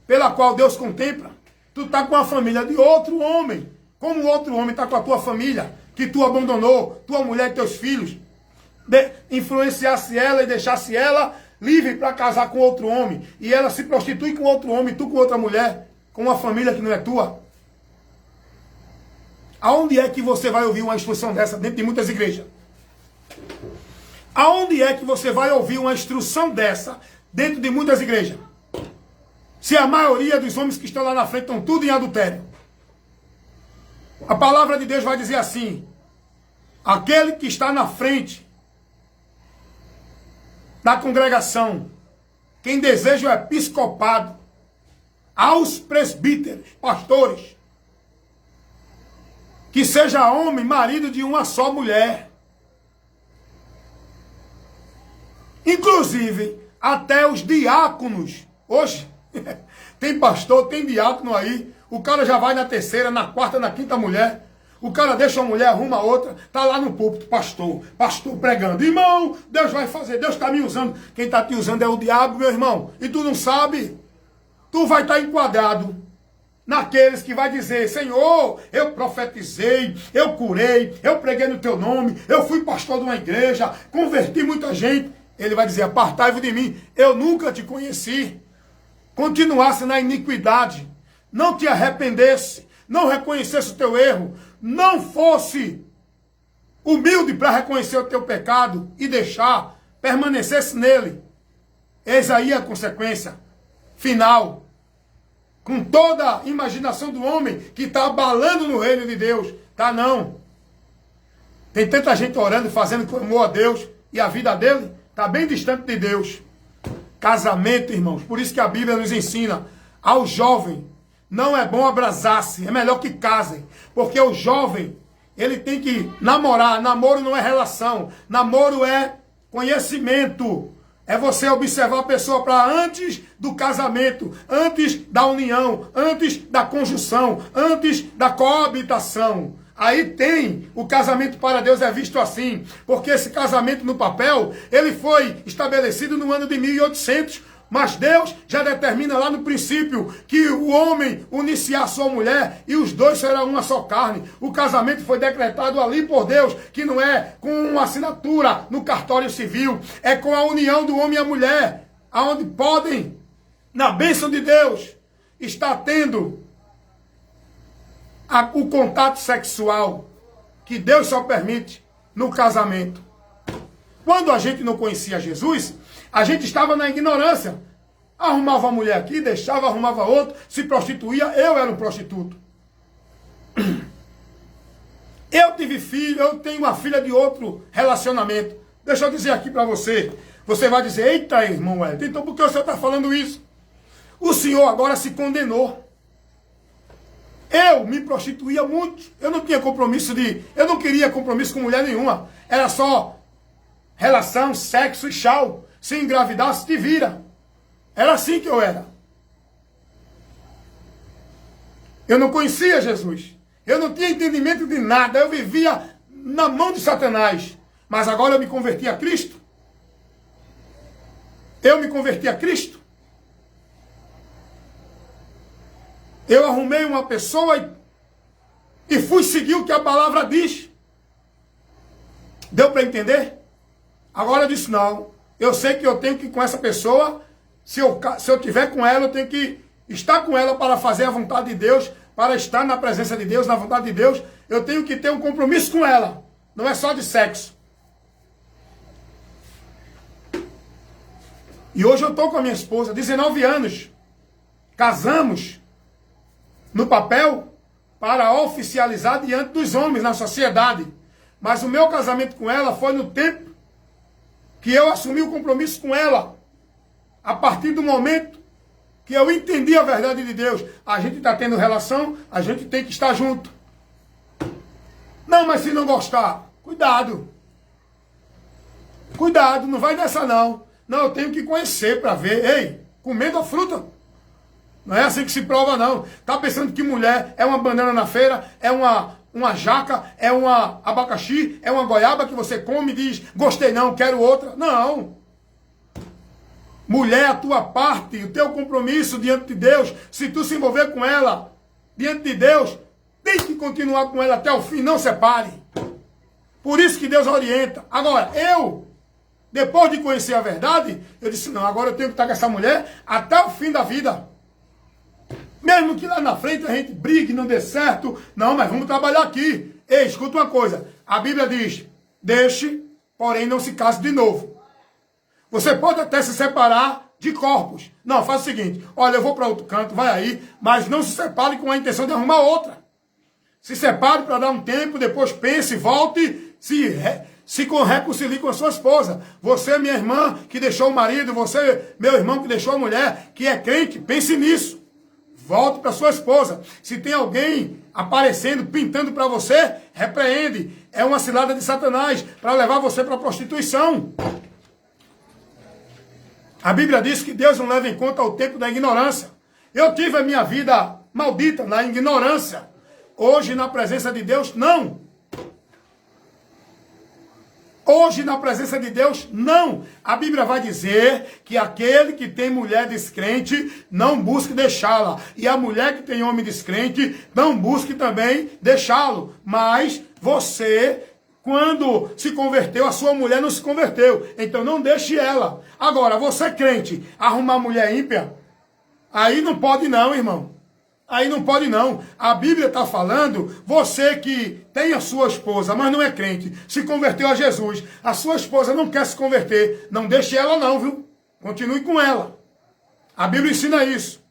pela qual Deus contempla. Tu tá com a família de outro homem, como o outro homem tá com a tua família, que tu abandonou, tua mulher e teus filhos, influenciasse ela e deixasse ela livre para casar com outro homem, e ela se prostitui com outro homem, tu com outra mulher, com uma família que não é tua. Aonde é que você vai ouvir uma instrução dessa dentro de muitas igrejas? Aonde é que você vai ouvir uma instrução dessa dentro de muitas igrejas? Se a maioria dos homens que estão lá na frente estão tudo em adultério. A palavra de Deus vai dizer assim: aquele que está na frente da congregação, quem deseja o episcopado, aos presbíteros, pastores, que seja homem, marido de uma só mulher. Inclusive, até os diáconos. Hoje, tem pastor, tem diácono aí, o cara já vai na terceira, na quarta, na quinta mulher. O cara deixa uma mulher, arruma outra, tá lá no púlpito, pastor pregando. Irmão, Deus vai fazer, Deus está me usando. Quem está te usando é o diabo, meu irmão. E tu não sabe. Tu vai estar enquadrado naqueles que vai dizer: Senhor, eu profetizei, eu curei, eu preguei no teu nome, eu fui pastor de uma igreja, converti muita gente. Ele vai dizer: apartai-vos de mim, eu nunca te conheci. Continuasse na iniquidade, não te arrependesse, não reconhecesse o teu erro, não fosse humilde para reconhecer o teu pecado e deixar, permanecesse nele. Eis aí a consequência final. Com toda a imaginação do homem que está abalando no reino de Deus. Tá não. Tem tanta gente orando e fazendo clamor a Deus e a vida dele está bem distante de Deus. Casamento, irmãos. Por isso que a Bíblia nos ensina ao jovem: não é bom abrasar-se, é melhor que casem. Porque o jovem, ele tem que namorar. Namoro não é relação. Namoro é conhecimento. É você observar a pessoa para antes do casamento, antes da união, antes da conjunção, antes da coabitação. Aí tem o casamento para Deus é visto assim. Porque esse casamento no papel, ele foi estabelecido no ano de 1800. Mas Deus já determina lá no princípio que o homem unir-se a sua mulher e os dois serão uma só carne. O casamento foi decretado ali por Deus, que não é com uma assinatura no cartório civil, é com a união do homem e a mulher, aonde podem, na bênção de Deus, estar tendo o contato sexual que Deus só permite no casamento. Quando a gente não conhecia Jesus, a gente estava na ignorância. Arrumava uma mulher aqui, deixava, arrumava outra, se prostituía, eu era um prostituto. Eu tive filho, eu tenho uma filha de outro relacionamento. Deixa eu dizer aqui para você. Você vai dizer, eita, irmão Wellington, então por que o senhor está falando isso? O senhor agora se condenou. Eu me prostituía muito. Eu não tinha compromisso eu não queria compromisso com mulher nenhuma. Era só relação, sexo e tchau. Se engravidasse, te vira. Era assim que eu era. Eu não conhecia Jesus. Eu não tinha entendimento de nada. Eu vivia na mão de Satanás. Mas agora eu me converti a Cristo. Eu me converti a Cristo. Eu arrumei uma pessoa e fui seguir o que a palavra diz. Deu para entender? Agora eu disse, não. Eu sei que eu tenho que ir com essa pessoa. Se eu tiver com ela, eu tenho que estar com ela para fazer a vontade de Deus, para estar na presença de Deus, na vontade de Deus. Eu tenho que ter um compromisso com ela. Não é só de sexo. E hoje eu estou com a minha esposa, 19 anos. Casamos no papel para oficializar diante dos homens na sociedade. Mas o meu casamento com ela foi no tempo que eu assumi o compromisso com ela. A partir do momento que eu entendi a verdade de Deus. A gente está tendo relação, a gente tem que estar junto. Não, mas se não gostar, cuidado. Cuidado, não vai nessa não. Não, eu tenho que conhecer para ver. Ei, comendo a fruta. Não é assim que se prova, não. Tá pensando que mulher é uma banana na feira, é uma jaca, é uma abacaxi, é uma goiaba que você come e diz, gostei não, quero outra. Não. Mulher, a tua parte, o teu compromisso diante de Deus, se tu se envolver com ela, diante de Deus, tem que continuar com ela até o fim, não separe. Por isso que Deus orienta. Agora, depois de conhecer a verdade, eu disse, não, agora eu tenho que estar com essa mulher até o fim da vida. Mesmo que lá na frente a gente brigue, não dê certo. Não, mas vamos trabalhar aqui. Ei, escuta uma coisa. A Bíblia diz, deixe, porém não se case de novo. Você pode até se separar de corpos. Não, faz o seguinte. Olha, eu vou para outro canto, vai aí. Mas não se separe com a intenção de arrumar outra. Se separe para dar um tempo, depois pense, volte, se reconcilie com a sua esposa. Você, minha irmã, que deixou o marido, você, meu irmão, que deixou a mulher, que é crente, pense nisso. Volte para sua esposa. Se tem alguém aparecendo, pintando para você, repreende. É uma cilada de Satanás para levar você para a prostituição. A Bíblia diz que Deus não leva em conta o tempo da ignorância. Eu tive a minha vida maldita na ignorância. Hoje, na presença de Deus, não. Hoje, na presença de Deus, não. A Bíblia vai dizer que aquele que tem mulher descrente, não busque deixá-la. E a mulher que tem homem descrente, não busque também deixá-lo. Mas você, quando se converteu, a sua mulher não se converteu. Então não deixe ela. Agora, você crente, arrumar mulher ímpia, aí não pode não, irmão. Aí não pode não. A Bíblia está falando, você que tem a sua esposa, mas não é crente, se converteu a Jesus, a sua esposa não quer se converter, não deixe ela não, viu? Continue com ela. A Bíblia ensina isso.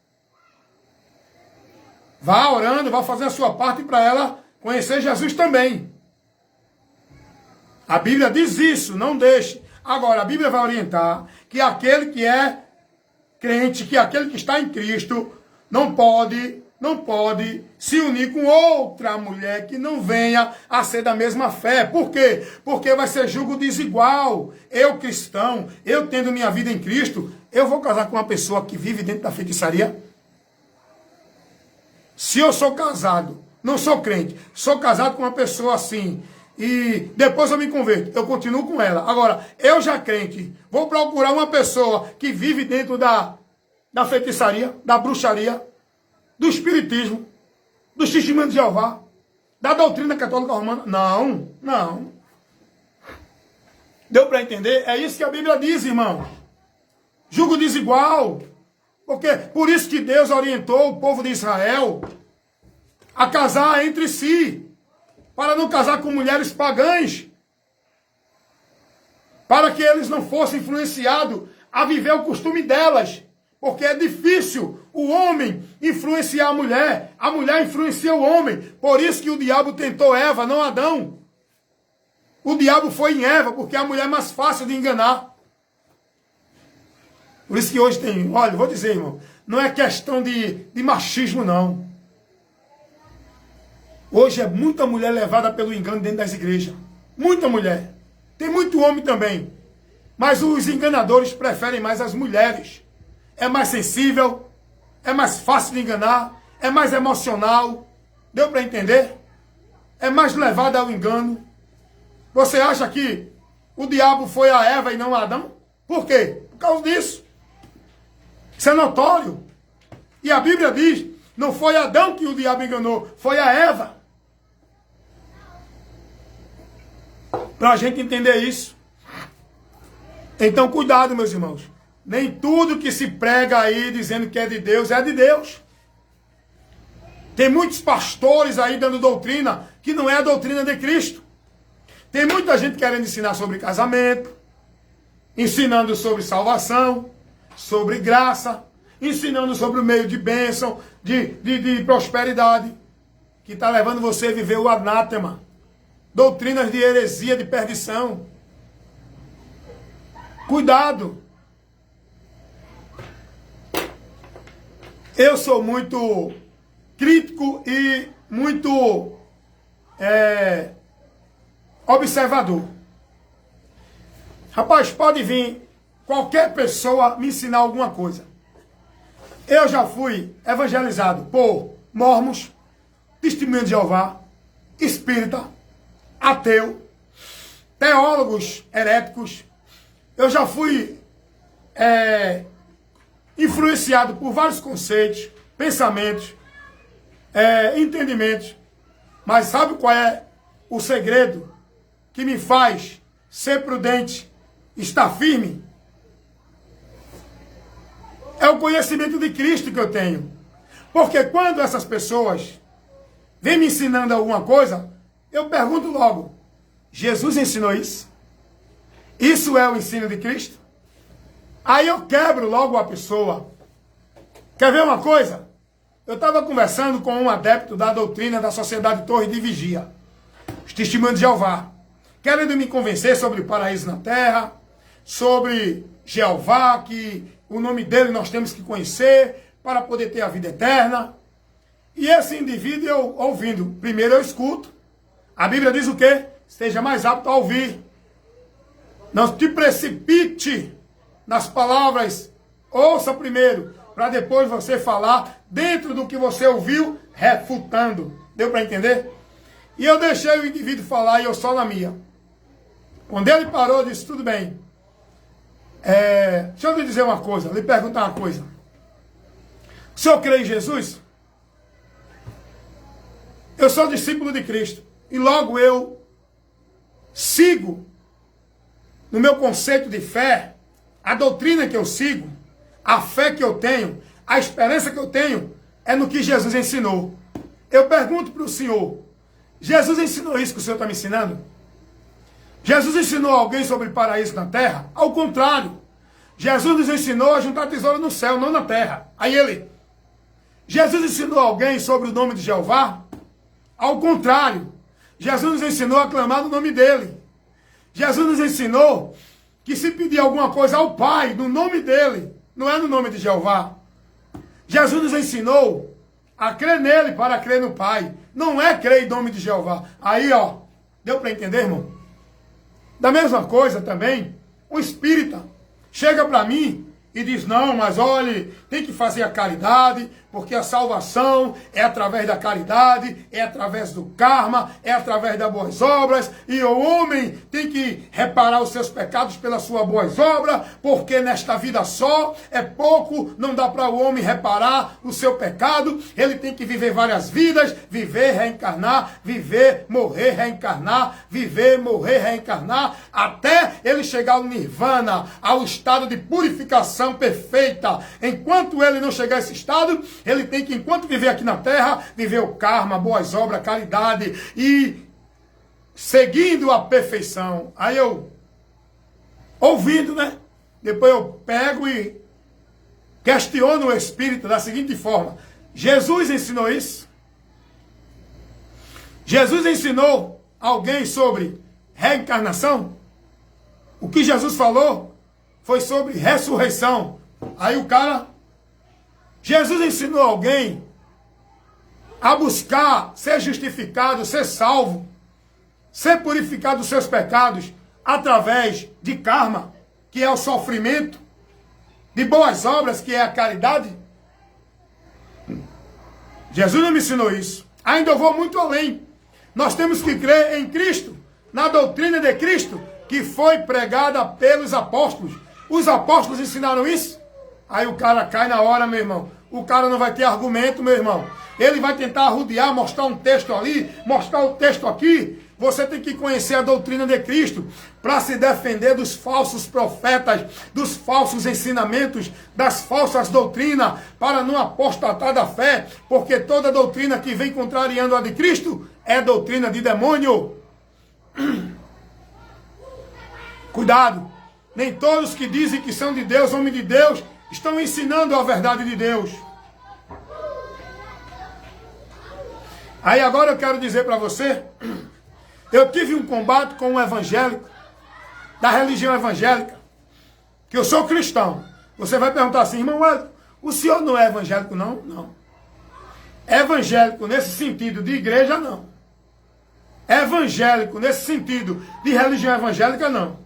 Vá orando, vá fazer a sua parte para ela conhecer Jesus também. A Bíblia diz isso, não deixe. Agora, a Bíblia vai orientar que aquele que é crente, que aquele que está em Cristo, não pode se unir com outra mulher que não venha a ser da mesma fé. Por quê? Porque vai ser julgo desigual. Eu, cristão, eu tendo minha vida em Cristo, eu vou casar com uma pessoa que vive dentro da feitiçaria? Se eu sou casado, não sou crente, sou casado com uma pessoa assim, e depois eu me converto, eu continuo com ela. Agora, eu já crente, vou procurar uma pessoa que vive dentro da feitiçaria, da bruxaria, do espiritismo, do testemunho de Jeová, da doutrina católica romana. Não. Deu para entender? É isso que a Bíblia diz, irmão. Julgo desigual. Por isso que Deus orientou o povo de Israel a casar entre si, para não casar com mulheres pagãs, para que eles não fossem influenciados a viver o costume delas. Porque é difícil o homem influenciar a mulher influencia o homem. Por isso que o diabo tentou Eva, não Adão. O diabo foi em Eva, porque a mulher é mais fácil de enganar. Por isso que hoje tem, olha, vou dizer, irmão, não é questão de machismo, não. Hoje é muita mulher levada pelo engano dentro das igrejas. Muita mulher. Tem muito homem também. Mas os enganadores preferem mais as mulheres. É mais sensível, é mais fácil de enganar, é mais emocional. Deu para entender? É mais levada ao engano. Você acha que o diabo foi a Eva e não a Adão? Por quê? Por causa disso. Isso é notório. E a Bíblia diz, não foi Adão que o diabo enganou, foi a Eva. Para a gente entender isso. Então, cuidado, meus irmãos. Nem tudo que se prega aí dizendo que é de Deus, é de Deus. Tem muitos pastores aí dando doutrina que não é a doutrina de Cristo. Tem muita gente querendo ensinar sobre casamento, ensinando sobre salvação, sobre graça, ensinando sobre o meio de bênção, de prosperidade, que está levando você a viver o anátema. Doutrinas de heresia, de perdição. Cuidado. Eu sou muito crítico e muito observador. Rapaz, pode vir qualquer pessoa me ensinar alguma coisa. Eu já fui evangelizado por mormons, testemunho de Jeová, espírita, ateu, teólogos heréticos. Eu já fui influenciado por vários conceitos, pensamentos, entendimentos. Mas sabe qual é o segredo que me faz ser prudente, estar firme? É o conhecimento de Cristo que eu tenho. Porque quando essas pessoas vêm me ensinando alguma coisa, eu pergunto logo, Jesus ensinou isso? Isso é o ensino de Cristo? Aí eu quebro logo a pessoa. Quer ver uma coisa? Eu estava conversando com um adepto da doutrina da Sociedade Torre de Vigia, os testemunhos de Jeová, querendo me convencer sobre o paraíso na terra, sobre Jeová, que o nome dele nós temos que conhecer para poder ter a vida eterna. E esse indivíduo, eu ouvindo, primeiro eu escuto. A Bíblia diz o quê? Esteja mais apto a ouvir. Não te precipite nas palavras. Ouça primeiro, para depois você falar dentro do que você ouviu, refutando. Deu para entender? E eu deixei o indivíduo falar e eu só na minha. Quando ele parou, eu disse, tudo bem. Deixa eu lhe dizer uma coisa, lhe perguntar uma coisa. O senhor crê em Jesus? Eu sou discípulo de Cristo. E logo eu sigo, no meu conceito de fé, a doutrina que eu sigo, a fé que eu tenho, a esperança que eu tenho, é no que Jesus ensinou. Eu pergunto para o senhor, Jesus ensinou isso que o senhor está me ensinando? Jesus ensinou alguém sobre paraíso na terra? Ao contrário. Jesus nos ensinou a juntar tesouro no céu, não na terra. Aí ele, Jesus ensinou alguém sobre o nome de Jeová? Ao contrário. Jesus nos ensinou a clamar no nome dele. Jesus nos ensinou que se pedir alguma coisa ao Pai, no nome dele, não é no nome de Jeová. Jesus nos ensinou a crer nele para crer no Pai. Não é crer em nome de Jeová. Aí, ó, deu para entender, irmão? Da mesma coisa também, o espírita chega para mim e diz, não, mas olhe, tem que fazer a caridade, porque a salvação é através da caridade, é através do karma, é através das boas obras, e o homem tem que reparar os seus pecados pelas suas boas obras, porque nesta vida só é pouco, não dá para o homem reparar o seu pecado, ele tem que viver várias vidas, viver, reencarnar, viver, morrer, reencarnar, viver, morrer, reencarnar, até ele chegar ao nirvana, ao estado de purificação perfeita. Enquanto ele não chegar a esse estado, ele tem que, enquanto viver aqui na terra, viver o karma, boas obras, caridade e seguindo a perfeição. Aí eu, ouvindo, né? Depois eu pego e questiono o espírito da seguinte forma: Jesus ensinou isso? Jesus ensinou alguém sobre reencarnação? O que Jesus falou foi sobre ressurreição. Aí o cara... Jesus ensinou alguém a buscar ser justificado, ser salvo, ser purificado dos seus pecados através de karma, que é o sofrimento, de boas obras, que é a caridade? Jesus não me ensinou isso. Ainda eu vou muito além. Nós temos que crer em Cristo, na doutrina de Cristo, que foi pregada pelos apóstolos. Os apóstolos ensinaram isso? Aí o cara cai na hora, meu irmão. O cara não vai ter argumento, meu irmão. Ele vai tentar arrodear, mostrar um texto ali, mostrar o texto aqui. Você tem que conhecer a doutrina de Cristo para se defender dos falsos profetas, dos falsos ensinamentos, das falsas doutrinas, para não apostatar da fé, porque toda doutrina que vem contrariando a de Cristo é doutrina de demônio. Cuidado, nem todos que dizem que são de Deus, homem de Deus, estão ensinando a verdade de Deus. Aí agora eu quero dizer para você, eu tive um combate com um evangélico, da religião evangélica, que eu sou cristão. Você vai perguntar assim: irmão, o senhor não é evangélico? Não, não. Evangélico nesse sentido de igreja, não. Evangélico nesse sentido de religião evangélica, não.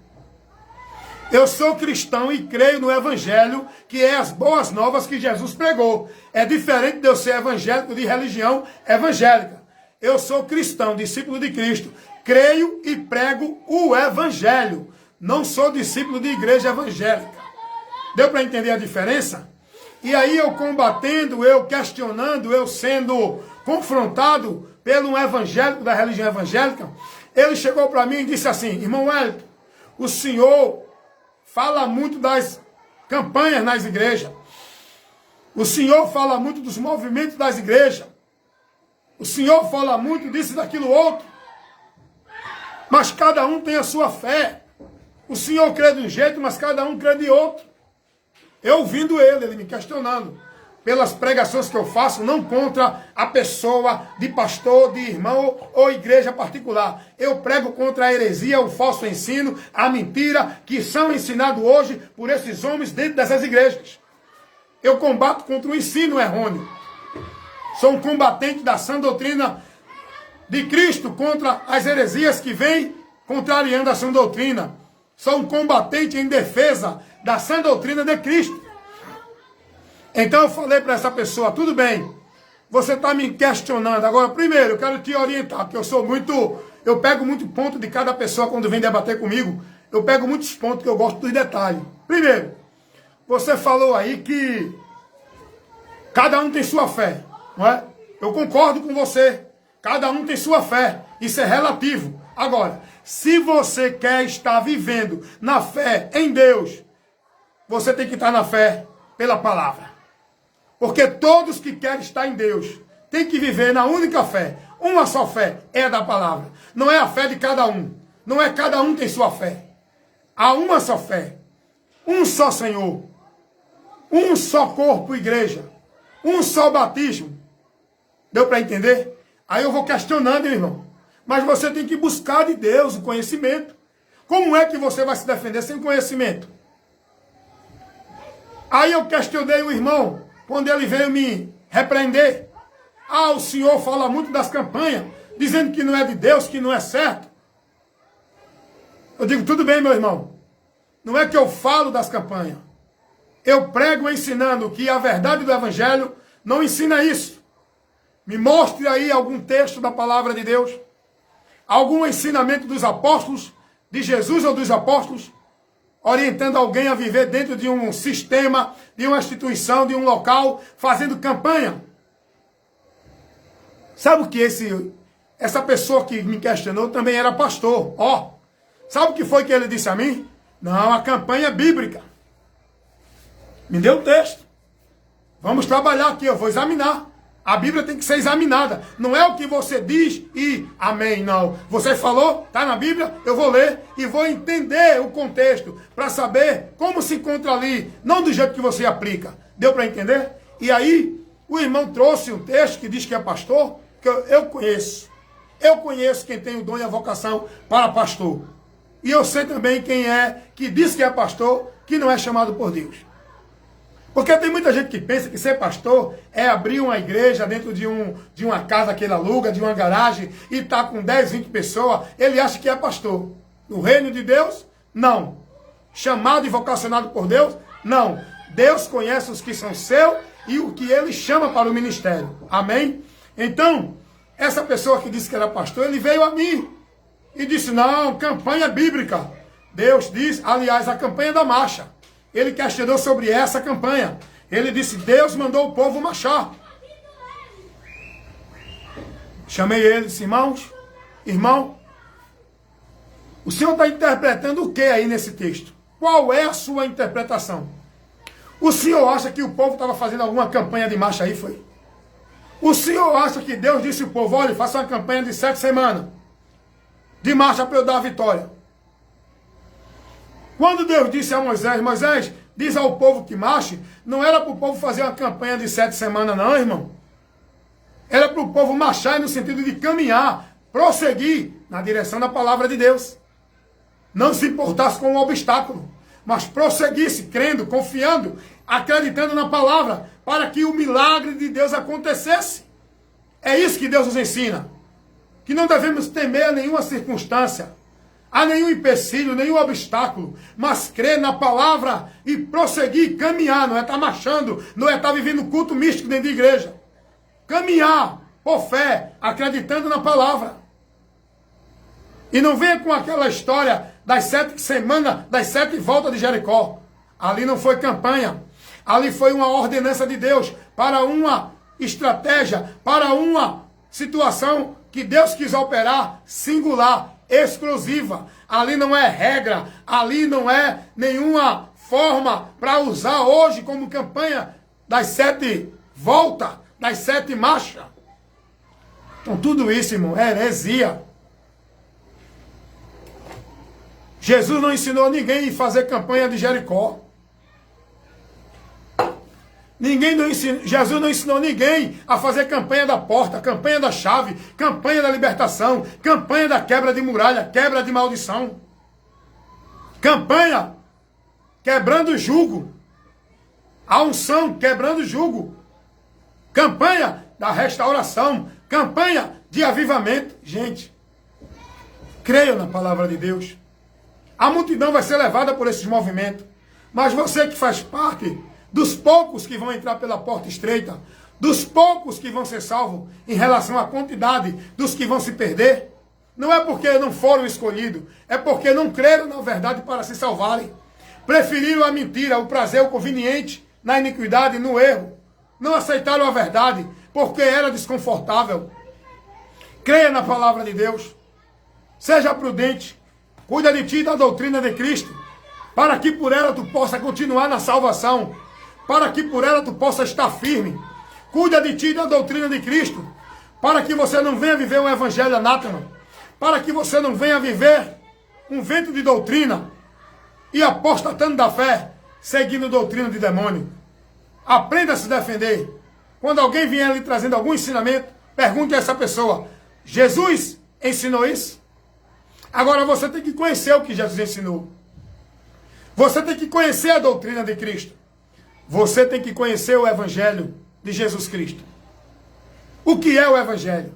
Eu sou cristão e creio no evangelho, que é as boas novas que Jesus pregou. É diferente de eu ser evangélico de religião evangélica. Eu sou cristão, discípulo de Cristo. Creio e prego o evangelho. Não sou discípulo de igreja evangélica. Deu para entender a diferença? E aí eu combatendo, eu questionando, eu sendo confrontado pelo um evangélico da religião evangélica, ele chegou para mim e disse assim: irmão Wellington, o senhor fala muito das campanhas nas igrejas. O senhor fala muito dos movimentos das igrejas. O senhor fala muito disso e daquilo outro. Mas cada um tem a sua fé. O senhor crê de um jeito, mas cada um crê de outro. Eu ouvindo ele me questionando pelas pregações que eu faço, não contra a pessoa de pastor, de irmão ou igreja particular. Eu prego contra a heresia, o falso ensino, a mentira que são ensinados hoje por esses homens dentro dessas igrejas. Eu combato contra o ensino errôneo. Sou um combatente da sã doutrina de Cristo contra as heresias que vêm contrariando a sã doutrina. Sou um combatente em defesa da sã doutrina de Cristo. Então eu falei para essa pessoa: tudo bem, você está me questionando. Agora, primeiro, eu quero te orientar, porque eu pego muito ponto de cada pessoa quando vem debater comigo. Eu pego muitos pontos que eu gosto dos detalhes. Primeiro, você falou aí que cada um tem sua fé, não é? Eu concordo com você. Cada um tem sua fé. Isso é relativo. Agora, se você quer estar vivendo na fé em Deus, você tem que estar na fé pela palavra. Porque todos que querem estar em Deus têm que viver na única fé. Uma só fé é a da palavra. Não é a fé de cada um. Não é cada um tem sua fé. Há uma só fé. Um só Senhor. Um só corpo, igreja. Um só batismo. Deu para entender? Aí eu vou questionando, irmão. Mas você tem que buscar de Deus o conhecimento. Como é que você vai se defender sem conhecimento? Aí eu questionei o irmão, quando ele veio me repreender. Ah, o senhor fala muito das campanhas, dizendo que não é de Deus, que não é certo. Eu digo: tudo bem, meu irmão. Não é que eu falo das campanhas. Eu prego ensinando que a verdade do evangelho não ensina isso. Me mostre aí algum texto da palavra de Deus, algum ensinamento dos apóstolos, de Jesus ou dos apóstolos, orientando alguém a viver dentro de um sistema, de uma instituição, de um local, fazendo campanha. Sabe o que essa pessoa que me questionou também era pastor? Ó, sabe o que foi que ele disse a mim? Não, a campanha é bíblica. Me deu o texto. Vamos trabalhar aqui, eu vou examinar. A Bíblia tem que ser examinada. Não é o que você diz e amém, não. Você falou, está na Bíblia, eu vou ler e vou entender o contexto para saber como se encontra ali. Não do jeito que você aplica. Deu para entender? E aí, o irmão trouxe um texto que diz que é pastor, que eu conheço. Eu conheço quem tem o dom e a vocação para pastor. E eu sei também quem é que diz que é pastor, que não é chamado por Deus. Porque tem muita gente que pensa que ser pastor é abrir uma igreja dentro de uma casa que ele aluga, de uma garagem, e tá com 10, 20 pessoas, ele acha que é pastor. No reino de Deus, não. Chamado e vocacionado por Deus, não. Deus conhece os que são seus e o que ele chama para o ministério. Amém? Então, essa pessoa que disse que era pastor, ele veio a mim e disse, não, campanha bíblica. Deus diz, aliás, a campanha da marcha. Ele questionou sobre essa campanha. Ele disse, Deus mandou o povo marchar. Chamei ele, disse, irmão, o senhor está interpretando o que aí nesse texto? Qual é a sua interpretação? O senhor acha que o povo estava fazendo alguma campanha de marcha aí, foi? O senhor acha que Deus disse ao povo, olha, faça uma campanha de 7 semanas de marcha para eu dar a vitória? Quando Deus disse a Moisés, diz ao povo que marche, não era para o povo fazer uma campanha de 7 semanas não, irmão. Era para o povo marchar no sentido de caminhar, prosseguir na direção da palavra de Deus. Não se importasse com o obstáculo, mas prosseguisse, crendo, confiando, acreditando na palavra, para que o milagre de Deus acontecesse. É isso que Deus nos ensina. Que não devemos temer a nenhuma circunstância, a nenhum empecilho, nenhum obstáculo, mas crer na palavra e prosseguir, caminhar, não é estar marchando, não é estar vivendo culto místico dentro de igreja. Caminhar por fé, acreditando na palavra. E não venha com aquela história das 7 semanas, das 7 voltas de Jericó. Ali não foi campanha. Ali foi uma ordenança de Deus para uma estratégia, para uma situação que Deus quis operar singular, exclusiva. Ali não é regra, ali não é nenhuma forma para usar hoje como campanha das 7 voltas, das 7 marchas. Então tudo isso, irmão, é heresia. Jesus não ensinou ninguém a fazer campanha de Jericó. Jesus não ensinou ninguém a fazer campanha da porta, campanha da chave, campanha da libertação, campanha da quebra de muralha, quebra de maldição. Campanha quebrando o jugo. A unção quebrando o jugo. Campanha da restauração, campanha de avivamento. Gente, creio na palavra de Deus. A multidão vai ser levada por esses movimentos. Mas você que faz parte dos poucos que vão entrar pela porta estreita, dos poucos que vão ser salvos em relação à quantidade dos que vão se perder, não é porque não foram escolhidos, é porque não creram na verdade para se salvarem. Preferiram a mentira, o prazer, o conveniente, na iniquidade, no erro. Não aceitaram a verdade porque era desconfortável. Creia na palavra de Deus. Seja prudente. Cuida de ti e da doutrina de Cristo, para que por ela tu possa continuar na salvação, para que por ela tu possa estar firme. Cuida de ti e da doutrina de Cristo, para que você não venha viver um evangelho anátema, para que você não venha viver um vento de doutrina e apostatando da fé, seguindo doutrina de demônio. Aprenda a se defender. Quando alguém vier lhe trazendo algum ensinamento, pergunte a essa pessoa, Jesus ensinou isso? Agora você tem que conhecer o que Jesus ensinou. Você tem que conhecer a doutrina de Cristo. Você tem que conhecer o Evangelho de Jesus Cristo. O que é o Evangelho?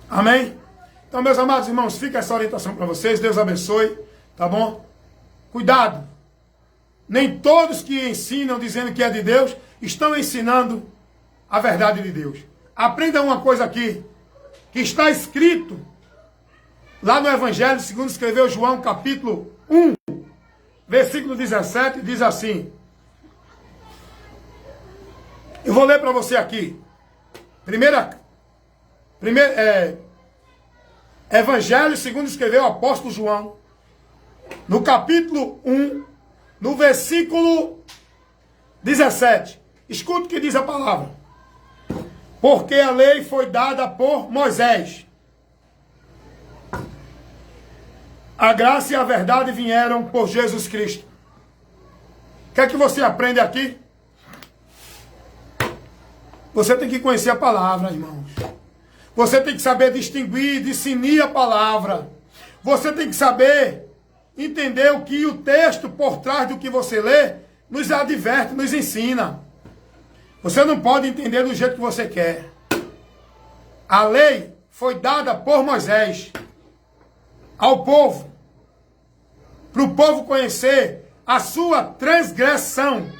Amém? Então, meus amados irmãos, fica essa orientação para vocês. Deus abençoe, tá bom? Cuidado. Nem todos que ensinam dizendo que é de Deus estão ensinando a verdade de Deus. Aprenda uma coisa aqui, que está escrito lá no Evangelho, segundo escreveu João, capítulo 1, versículo 17, diz assim. Eu vou ler para você aqui. Evangelho, segundo escreveu o apóstolo João, no capítulo 1, no versículo 17. Escuta o que diz a palavra. Porque a lei foi dada por Moisés. A graça e a verdade vieram por Jesus Cristo. que é que você aprende aqui? Você tem que conhecer a palavra, irmãos. Você tem que saber distinguir, discernir a palavra. Você tem que saber entender o que o texto por trás do que você lê nos adverte, nos ensina. Você não pode entender do jeito que você quer. A lei foi dada por Moisés ao povo, para o povo conhecer a sua transgressão.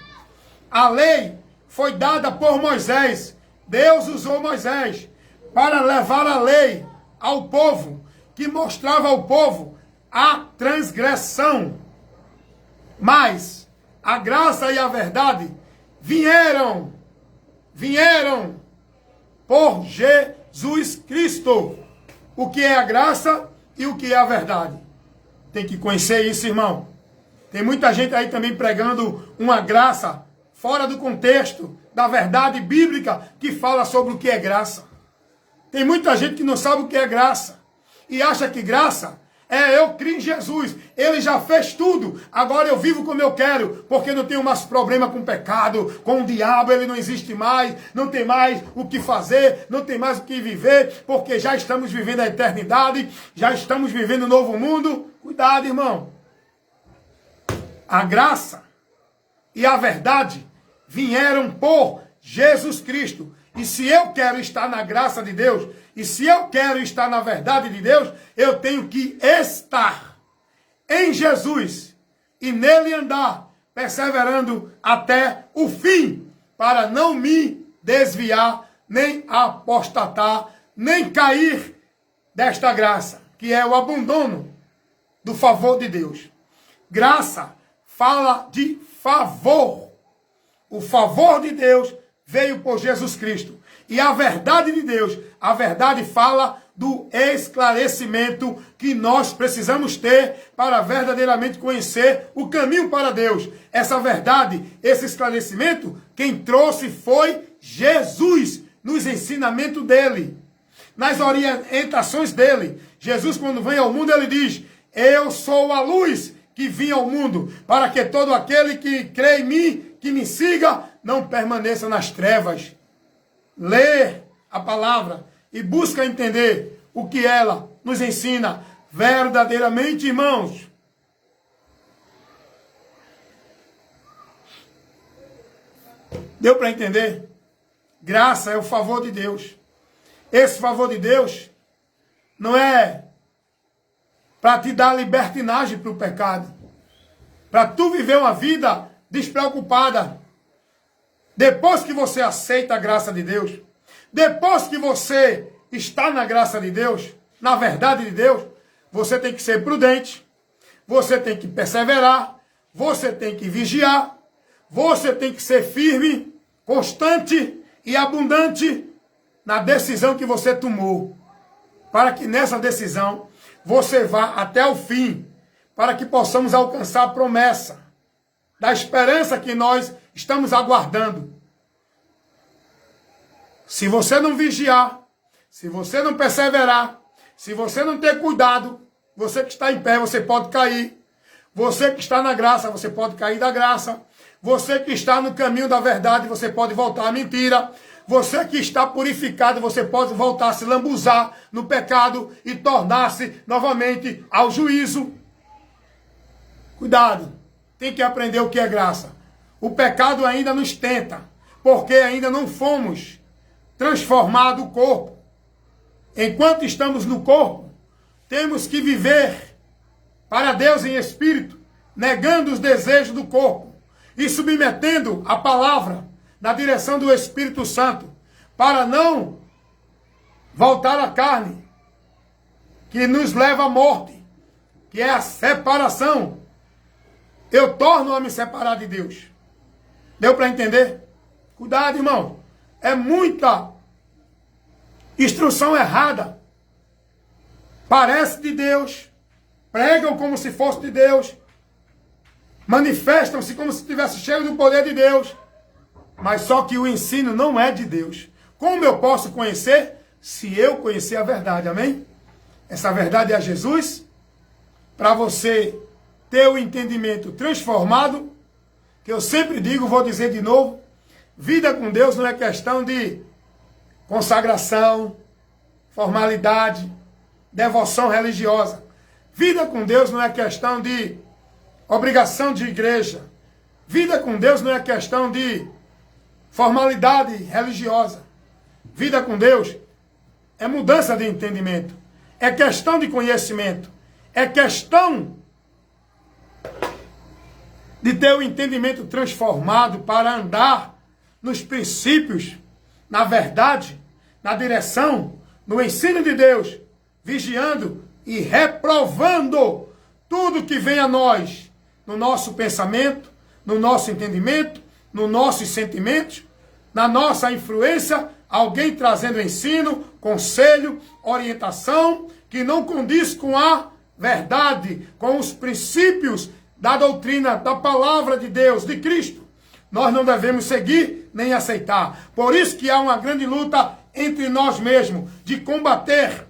A lei foi dada por Moisés. Deus usou Moisés para levar a lei ao povo, que mostrava ao povo a transgressão. Mas a graça e a verdade vieram por Jesus Cristo. O que é a graça e o que é a verdade? Tem que conhecer isso, irmão. Tem muita gente aí também pregando uma graça fora do contexto da verdade bíblica que fala sobre o que é graça. Tem muita gente que não sabe o que é graça e acha que graça é eu criar em Jesus. Ele já fez tudo. Agora eu vivo como eu quero, porque não tenho mais problema com o pecado, com o diabo. Ele não existe mais. Não tem mais o que fazer. Não tem mais o que viver, porque já estamos vivendo a eternidade. Já estamos vivendo um novo mundo. Cuidado, irmão. A graça e a verdade vieram por Jesus Cristo. E se eu quero estar na graça de Deus, e se eu quero estar na verdade de Deus, eu tenho que estar em Jesus e nele andar, perseverando até o fim, para não me desviar, nem apostatar, nem cair desta graça, que é o abandono do favor de Deus. Graça fala de favor. O favor de Deus veio por Jesus Cristo. E a verdade de Deus, a verdade fala do esclarecimento que nós precisamos ter para verdadeiramente conhecer o caminho para Deus. Essa verdade, esse esclarecimento, quem trouxe foi Jesus, nos ensinamentos dele, nas orientações dele. Jesus, quando vem ao mundo, ele diz: eu sou a luz que vim ao mundo, para que todo aquele que crê em mim, que me siga, não permaneça nas trevas. Lê a palavra e busca entender o que ela nos ensina verdadeiramente, irmãos. Deu para entender? Graça é o favor de Deus. Esse favor de Deus não é para te dar libertinagem para o pecado, para tu viver uma vida despreocupada. Depois que você aceita a graça de Deus, depois que você está na graça de Deus, na verdade de Deus, você tem que ser prudente, você tem que perseverar, você tem que vigiar, você tem que ser firme, constante e abundante na decisão que você tomou, para que nessa decisão você vá até o fim, para que possamos alcançar a promessa da esperança que nós estamos aguardando. Se você não vigiar, se você não perseverar, se você não ter cuidado, você que está em pé, você pode cair. Você que está na graça, você pode cair da graça. Você que está no caminho da verdade, você pode voltar à mentira. Você que está purificado, você pode voltar a se lambuzar no pecado e tornar-se novamente ao juízo. Cuidado, tem que aprender o que é graça. O pecado ainda nos tenta, porque ainda não fomos transformados o corpo. Enquanto estamos no corpo, temos que viver para Deus em espírito, negando os desejos do corpo e submetendo a palavra na direção do Espírito Santo, para não voltar à carne, que nos leva à morte, que é a separação. Eu torno a me separar de Deus. Deu para entender? Cuidado, irmão. É muita instrução errada. Parece de Deus, pregam como se fosse de Deus, manifestam-se como se estivesse cheio do poder de Deus, mas só que o ensino não é de Deus. Como eu posso conhecer? Se eu conhecer a verdade, amém? Essa verdade é Jesus, para você ter o entendimento transformado, que eu sempre digo, vou dizer de novo, vida com Deus não é questão de consagração, formalidade, devoção religiosa. Vida com Deus não é questão de obrigação de igreja. Vida com Deus não é questão de formalidade religiosa. Vida com Deus é mudança de entendimento. É questão de conhecimento. É questão de ter o entendimento transformado para andar nos princípios, na verdade, na direção, no ensino de Deus, vigiando e reprovando tudo que vem a nós, no nosso pensamento, no nosso entendimento, nos nossos sentimentos, na nossa influência, alguém trazendo ensino, conselho, orientação, que não condiz com a verdade, com os princípios da doutrina, da palavra de Deus, de Cristo. Nós não devemos seguir nem aceitar. Por isso que há uma grande luta entre nós mesmos, de combater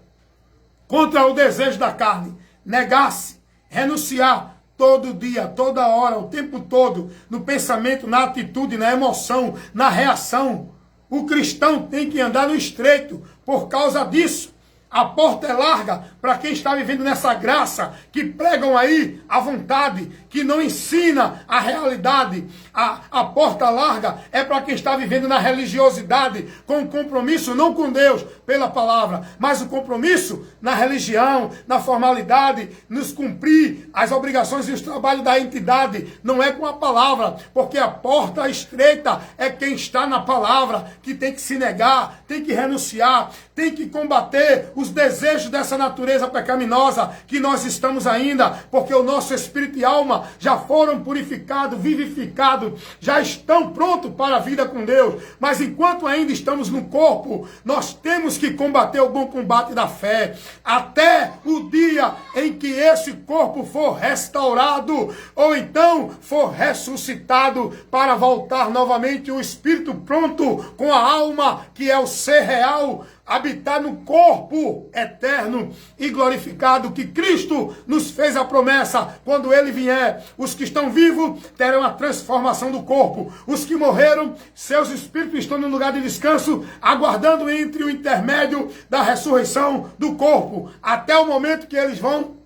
contra o desejo da carne, negar-se, renunciar todo dia, toda hora, o tempo todo, no pensamento, na atitude, na emoção, na reação. O cristão tem que andar no estreito por causa disso. A porta é larga para quem está vivendo nessa graça, que pregam aí a vontade, que não ensina a realidade. A porta larga é para quem está vivendo na religiosidade, com compromisso não com Deus, pela palavra, mas o compromisso na religião, na formalidade, nos cumprir as obrigações e os trabalhos da entidade, não é com a palavra, porque a porta estreita é quem está na palavra, que tem que se negar, tem que renunciar, tem que combater os desejos dessa natureza pecaminosa que nós estamos ainda, porque o nosso espírito e alma já foram purificados, vivificados, já estão prontos para a vida com Deus. Mas enquanto ainda estamos no corpo, nós temos que combater o bom combate da fé, até o dia em que esse corpo for restaurado, ou então for ressuscitado, para voltar novamente o espírito pronto, com a alma, que é o ser real, habitar no corpo eterno e glorificado, que Cristo nos fez a promessa, quando Ele vier. Os que estão vivos terão a transformação do corpo. Os que morreram, seus espíritos estão no lugar de descanso, aguardando entre o intermédio da ressurreição do corpo, até o momento que eles vão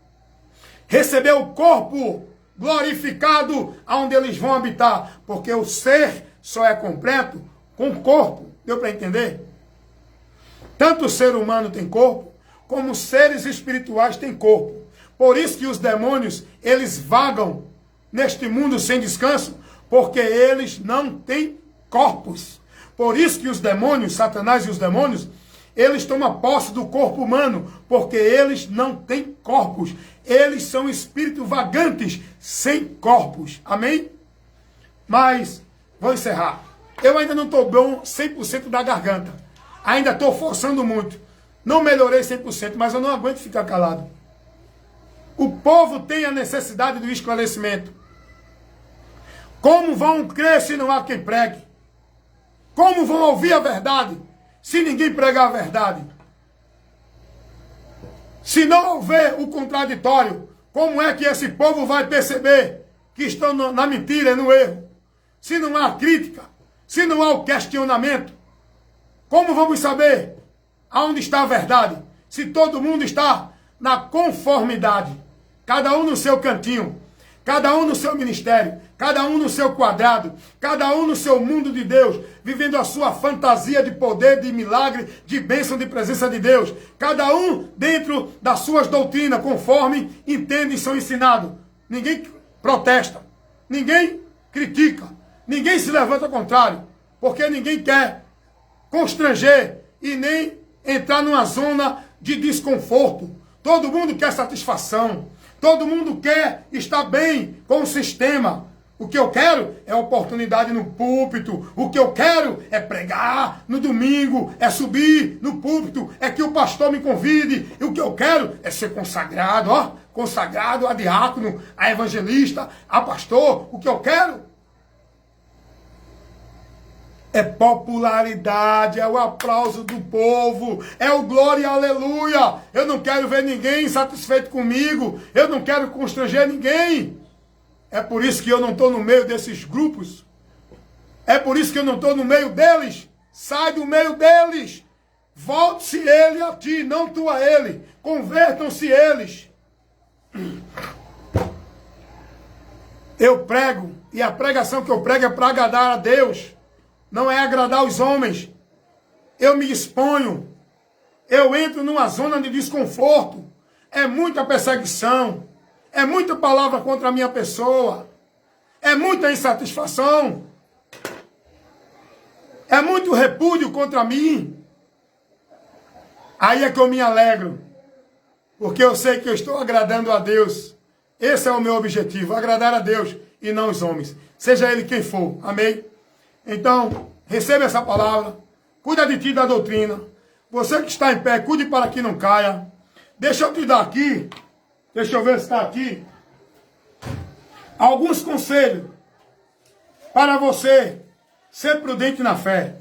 receber o corpo glorificado, onde eles vão habitar, porque o ser só é completo com o corpo. Deu para entender? Tanto o ser humano tem corpo, como os seres espirituais têm corpo. Por isso que os demônios, eles vagam neste mundo sem descanso, porque eles não têm corpos. Por isso que os demônios, Satanás e os demônios, eles tomam posse do corpo humano, porque eles não têm corpos. Eles são espíritos vagantes, sem corpos. Amém? Mas, vou encerrar. Eu ainda não estou bom 100% da garganta. Ainda estou forçando muito. Não melhorei 100%, mas eu não aguento ficar calado. O povo tem a necessidade do esclarecimento. Como vão crer se não há quem pregue? Como vão ouvir a verdade se ninguém pregar a verdade? Se não houver o contraditório, como é que esse povo vai perceber que estão na mentira e no erro? Se não há crítica, se não há o questionamento, como vamos saber aonde está a verdade? Se todo mundo está na conformidade, cada um no seu cantinho, cada um no seu ministério, cada um no seu quadrado, cada um no seu mundo de Deus, vivendo a sua fantasia de poder, de milagre, de bênção, de presença de Deus. Cada um dentro das suas doutrinas, conforme entende e são ensinados. Ninguém protesta, ninguém critica, ninguém se levanta ao contrário, porque ninguém quer constranger e nem entrar numa zona de desconforto. Todo mundo quer satisfação. Todo mundo quer estar bem com o sistema. O que eu quero é oportunidade no púlpito. O que eu quero é pregar no domingo, é subir no púlpito, é que o pastor me convide. E o que eu quero é ser consagrado, ó, consagrado a diácono, a evangelista, a pastor. O que eu quero é popularidade, é o aplauso do povo, é o glória e aleluia. Eu não quero ver ninguém insatisfeito comigo, eu não quero constranger ninguém. É por isso que eu não estou no meio desses grupos. É por isso que eu não estou no meio deles. Sai do meio deles. Volte-se ele a ti, não tu a ele. Convertam-se eles. Eu prego, e a pregação que eu prego é para agradar a Deus. Não é agradar os homens. Eu me exponho. Eu entro numa zona de desconforto. É muita perseguição. É muita palavra contra a minha pessoa. É muita insatisfação. É muito repúdio contra mim. Aí é que eu me alegro. Porque eu sei que eu estou agradando a Deus. Esse é o meu objetivo. Agradar a Deus e não os homens. Seja ele quem for. Amém? Então, receba essa palavra. Cuida de ti da doutrina. Você que está em pé, cuide para que não caia. Deixa eu te dar aqui. Deixa eu ver se está aqui. Alguns conselhos para você ser prudente na fé.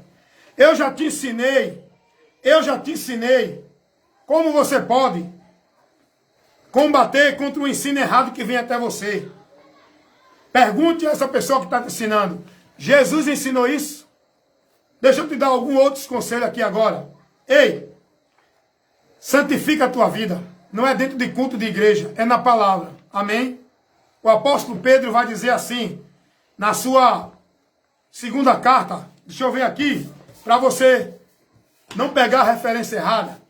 Eu já te ensinei como você pode combater contra o ensino errado que vem até você. Pergunte a essa pessoa que está te ensinando. Jesus ensinou isso? Deixa eu te dar alguns outros conselhos aqui agora. Ei, santifica a tua vida. Não é dentro de culto de igreja, é na palavra. Amém? O apóstolo Pedro vai dizer assim, na sua segunda carta, deixa eu ver aqui, para você não pegar a referência errada,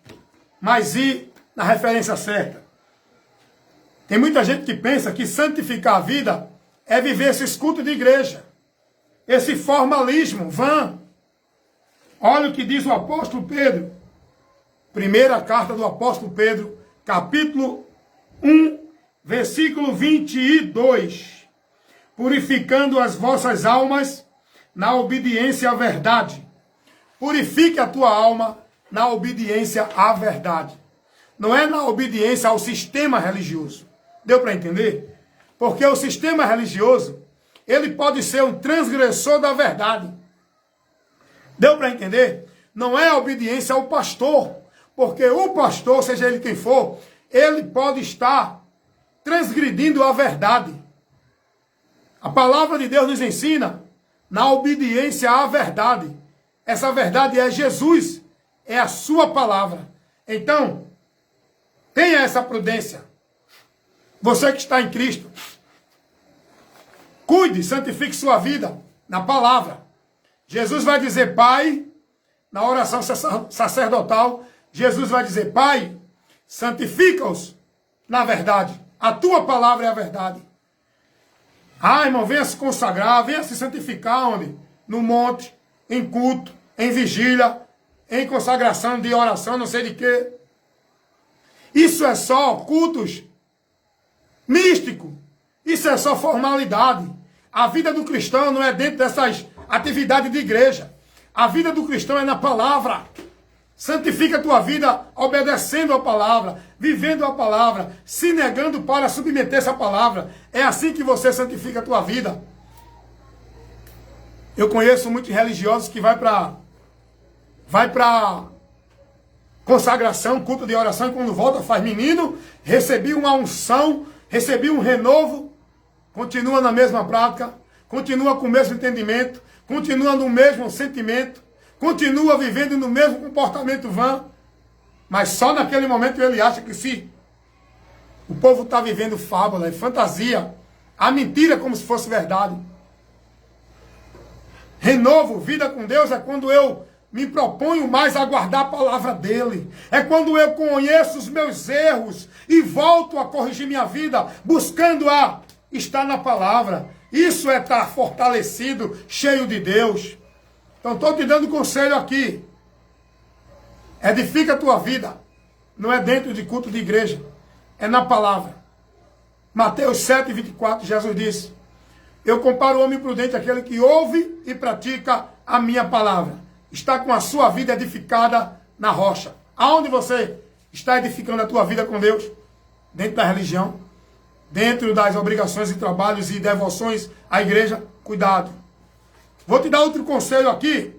mas ir na referência certa. Tem muita gente que pensa que santificar a vida é viver esse culto de igreja, esse formalismo vã. Olha o que diz o apóstolo Pedro, primeira carta do apóstolo Pedro, capítulo 1, versículo 22. Purificando as vossas almas na obediência à verdade. Purifique a tua alma na obediência à verdade. Não é na obediência ao sistema religioso. Deu para entender? Porque o sistema religioso, ele pode ser um transgressor da verdade. Deu para entender? Não é a obediência ao pastor. Porque o pastor, seja ele quem for, ele pode estar transgredindo a verdade. A palavra de Deus nos ensina na obediência à verdade. Essa verdade é Jesus, é a sua palavra. Então, tenha essa prudência. Você que está em Cristo, cuide, santifique sua vida na palavra. Jesus vai dizer, Pai, na oração sacerdotal, Jesus vai dizer, Pai, santifica-os na verdade. A tua palavra é a verdade. Ah, irmão, venha se consagrar, venha se santificar onde? No monte, em culto, em vigília, em consagração de oração, não sei de quê. Isso é só cultos místicos. Isso é só formalidade. A vida do cristão não é dentro dessas atividades de igreja. A vida do cristão é na palavra. Santifica a tua vida obedecendo a palavra, vivendo a palavra, se negando para submeter essa palavra. É assim que você santifica a tua vida. Eu conheço muitos religiosos que vai para consagração, culto de oração, e quando volta faz menino, recebi uma unção, recebi um renovo, continua na mesma prática, continua com o mesmo entendimento, continua no mesmo sentimento, continua vivendo no mesmo comportamento vã, mas só naquele momento ele acha que se o povo está vivendo fábula e fantasia, a mentira como se fosse verdade. Renovo, vida com Deus, é quando eu me proponho mais a guardar a palavra dele. É quando eu conheço os meus erros e volto a corrigir minha vida, buscando a estar na palavra. Isso é estar fortalecido, cheio de Deus. Então estou te dando conselho aqui. Edifica a tua vida. Não é dentro de culto de igreja. É na palavra. Mateus 7, 24, Jesus disse, eu comparo o homem prudente àquele que ouve e pratica a minha palavra. Está com a sua vida edificada na rocha. Aonde você está edificando a tua vida com Deus? Dentro da religião. Dentro das obrigações e trabalhos e devoções à igreja. Cuidado. Vou te dar outro conselho aqui.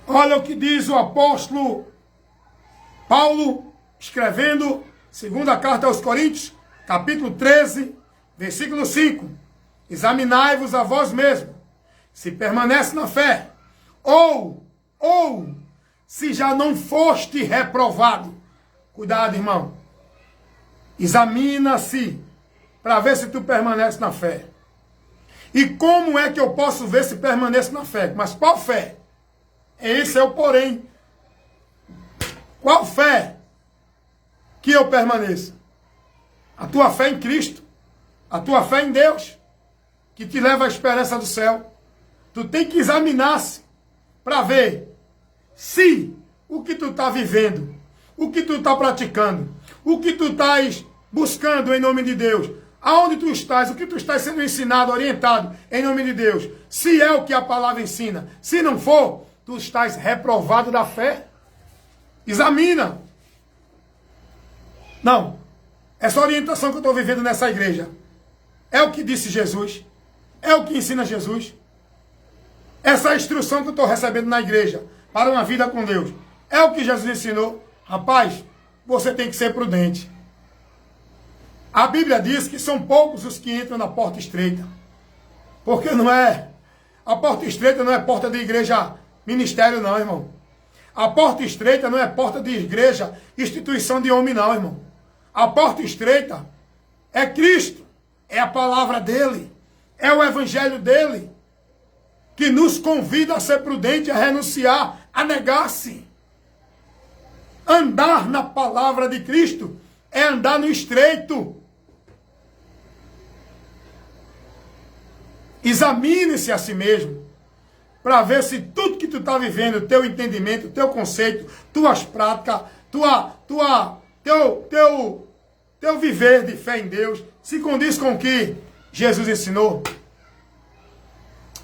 Olha o que diz o apóstolo Paulo, escrevendo, segunda carta aos Coríntios, capítulo 13, Versículo 5. Examinai-vos a vós mesmos, se permanece na fé, ou, se já não foste reprovado. Cuidado, irmão. Examina-se, para ver se tu permanece na fé. E como é que eu posso ver se permaneço na fé? Mas qual fé? Esse é o porém. Qual fé que eu permaneça? A tua fé em Cristo. A tua fé em Deus. Que te leva à esperança do céu. Tu tem que examinar-se para ver se o que tu está vivendo, o que tu está praticando, o que tu estás buscando em nome de Deus, aonde tu estás, o que tu estás sendo ensinado, orientado em nome de Deus, se é o que a palavra ensina. Se não for, tu estás reprovado da fé. Examina. Não. Essa orientação que eu estou vivendo nessa igreja é o que disse Jesus. É o que ensina Jesus. Essa instrução que eu estou recebendo na igreja para uma vida com Deus é o que Jesus ensinou. Rapaz, você tem que ser prudente. A Bíblia diz que são poucos os que entram na porta estreita. Porque não é... A porta estreita não é porta de igreja, ministério não, irmão. A porta estreita não é porta de igreja, instituição de homem não, irmão. A porta estreita é Cristo. É a palavra dele. É o evangelho dele. Que nos convida a ser prudente, a renunciar, a negar-se. Andar na palavra de Cristo é andar no estreito. Examine-se a si mesmo, para ver se tudo que tu está vivendo, teu entendimento, teu conceito, tuas práticas, teu viver de fé em Deus, se condiz com o que Jesus ensinou.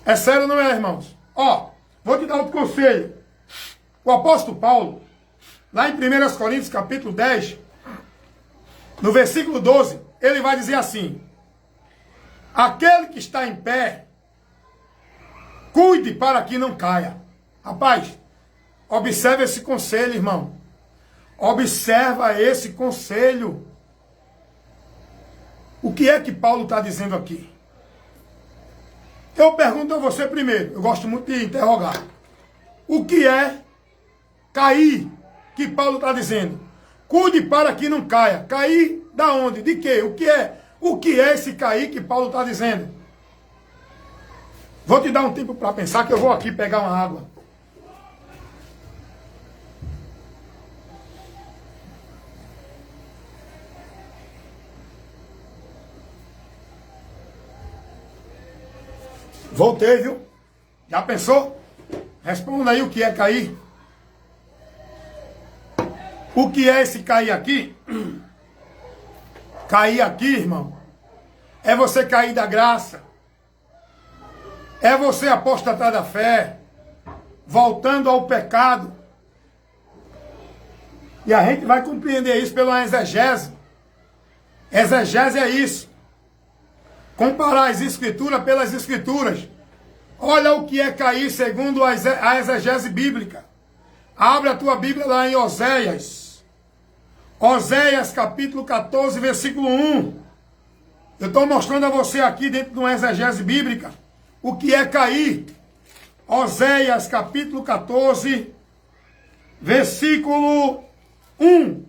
É sério, não é, irmãos? Ó, vou te dar outro conselho. O apóstolo Paulo, lá em 1 Coríntios capítulo 10, no versículo 12, ele vai dizer assim: aquele que está em pé, cuide para que não caia. Rapaz, observe esse conselho, irmão. Observa esse conselho. O que é que Paulo está dizendo aqui? Eu pergunto a você primeiro. Eu gosto muito de interrogar. O que é cair que Paulo está dizendo? Cuide para que não caia. Cair da onde? De quê? O que é esse cair que Paulo está dizendo? Vou te dar um tempo para pensar que eu vou aqui pegar uma água. Voltei, viu? Já pensou? Responda aí o que é cair. O que é esse cair aqui? Cair aqui, irmão, é você cair da graça. É você apostatar da fé, voltando ao pecado. E a gente vai compreender isso pela exegese. Exegese é isso. Comparar as escrituras pelas escrituras. Olha o que é cair segundo a exegese bíblica. Abre a tua Bíblia lá em Oséias. Oséias capítulo 14, versículo 1. Eu estou mostrando a você aqui dentro de uma exegese bíblica o que é cair. Oséias capítulo 14, versículo 1.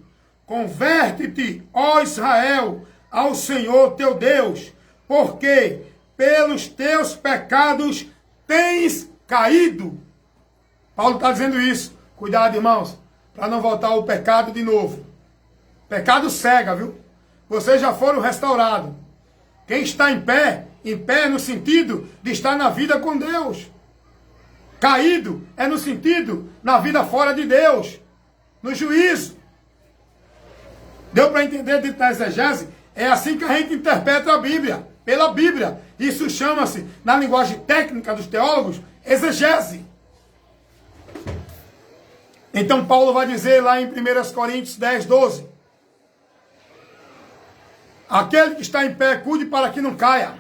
Converte-te, ó Israel, ao Senhor teu Deus, porque pelos teus pecados tens caído. Paulo está dizendo isso. Cuidado, irmãos, para não voltar ao pecado de novo. Pecado cega, viu? Vocês já foram restaurados. Quem está em pé no sentido de estar na vida com Deus. Caído é no sentido na vida fora de Deus, no juízo. Deu para entender dentro da exegese? É assim que a gente interpreta a Bíblia, pela Bíblia. Isso chama-se, na linguagem técnica dos teólogos, exegese. Então Paulo vai dizer lá em 1 Coríntios 10, 12. Aquele que está em pé, cuide para que não caia.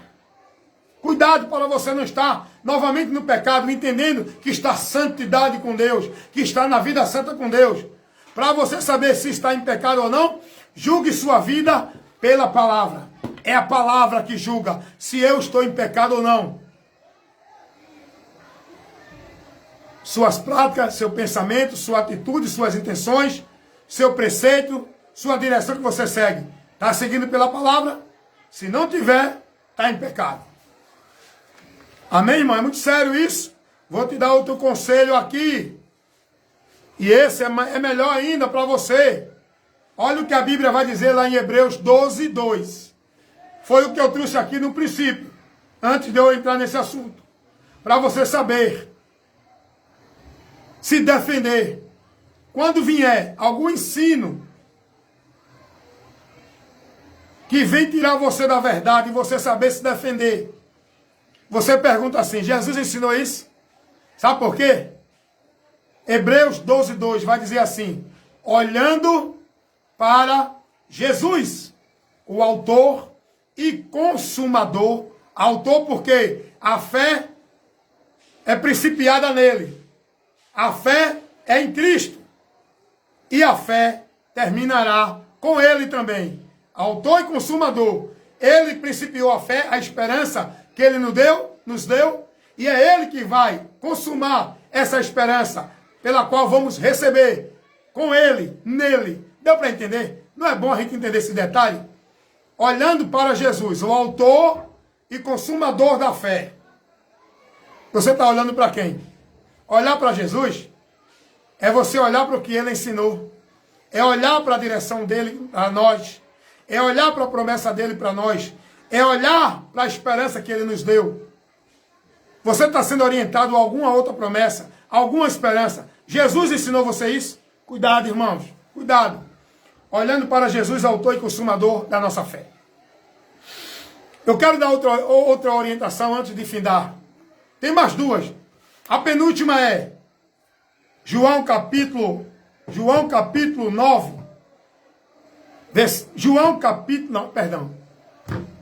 Cuidado para você não estar novamente no pecado, entendendo que está santidade com Deus, que está na vida santa com Deus. Para você saber se está em pecado ou não, julgue sua vida pela palavra. É a palavra que julga se eu estou em pecado ou não. Suas práticas, seu pensamento, sua atitude, suas intenções, seu preceito, sua direção que você segue. Está seguindo pela palavra? Se não tiver, está em pecado. Amém, irmão? É muito sério isso. Vou te dar outro conselho aqui. E esse é melhor ainda para você. Olha o que a Bíblia vai dizer lá em Hebreus 12, 2. Foi o que eu trouxe aqui no princípio, antes de eu entrar nesse assunto. Para você saber se defender. Quando vier algum ensino que vem tirar você da verdade e você saber se defender, você pergunta assim, Jesus ensinou isso? Sabe por quê? Hebreus 12, 2 vai dizer assim, olhando para Jesus, o autor e consumador. Autor porque a fé é principiada nele. A fé é em Cristo. E a fé terminará com ele também. Autor e consumador. Ele principiou a fé, a esperança que ele nos deu. E é ele que vai consumar essa esperança pela qual vamos receber com ele, nele. Deu para entender? Não é bom a gente entender esse detalhe? Olhando para Jesus, o autor e consumador da fé. Você está olhando para quem? Olhar para Jesus é você olhar para o que ele ensinou. É olhar para a direção dele para nós. É olhar para a promessa dele para nós. É olhar para a esperança que ele nos deu. Você está sendo orientado a alguma outra promessa, alguma esperança. Jesus ensinou você isso? Cuidado, irmãos. Cuidado. Olhando para Jesus, autor e consumador da nossa fé. Eu quero dar outra orientação antes de findar. Tem mais duas. A penúltima é João capítulo 9.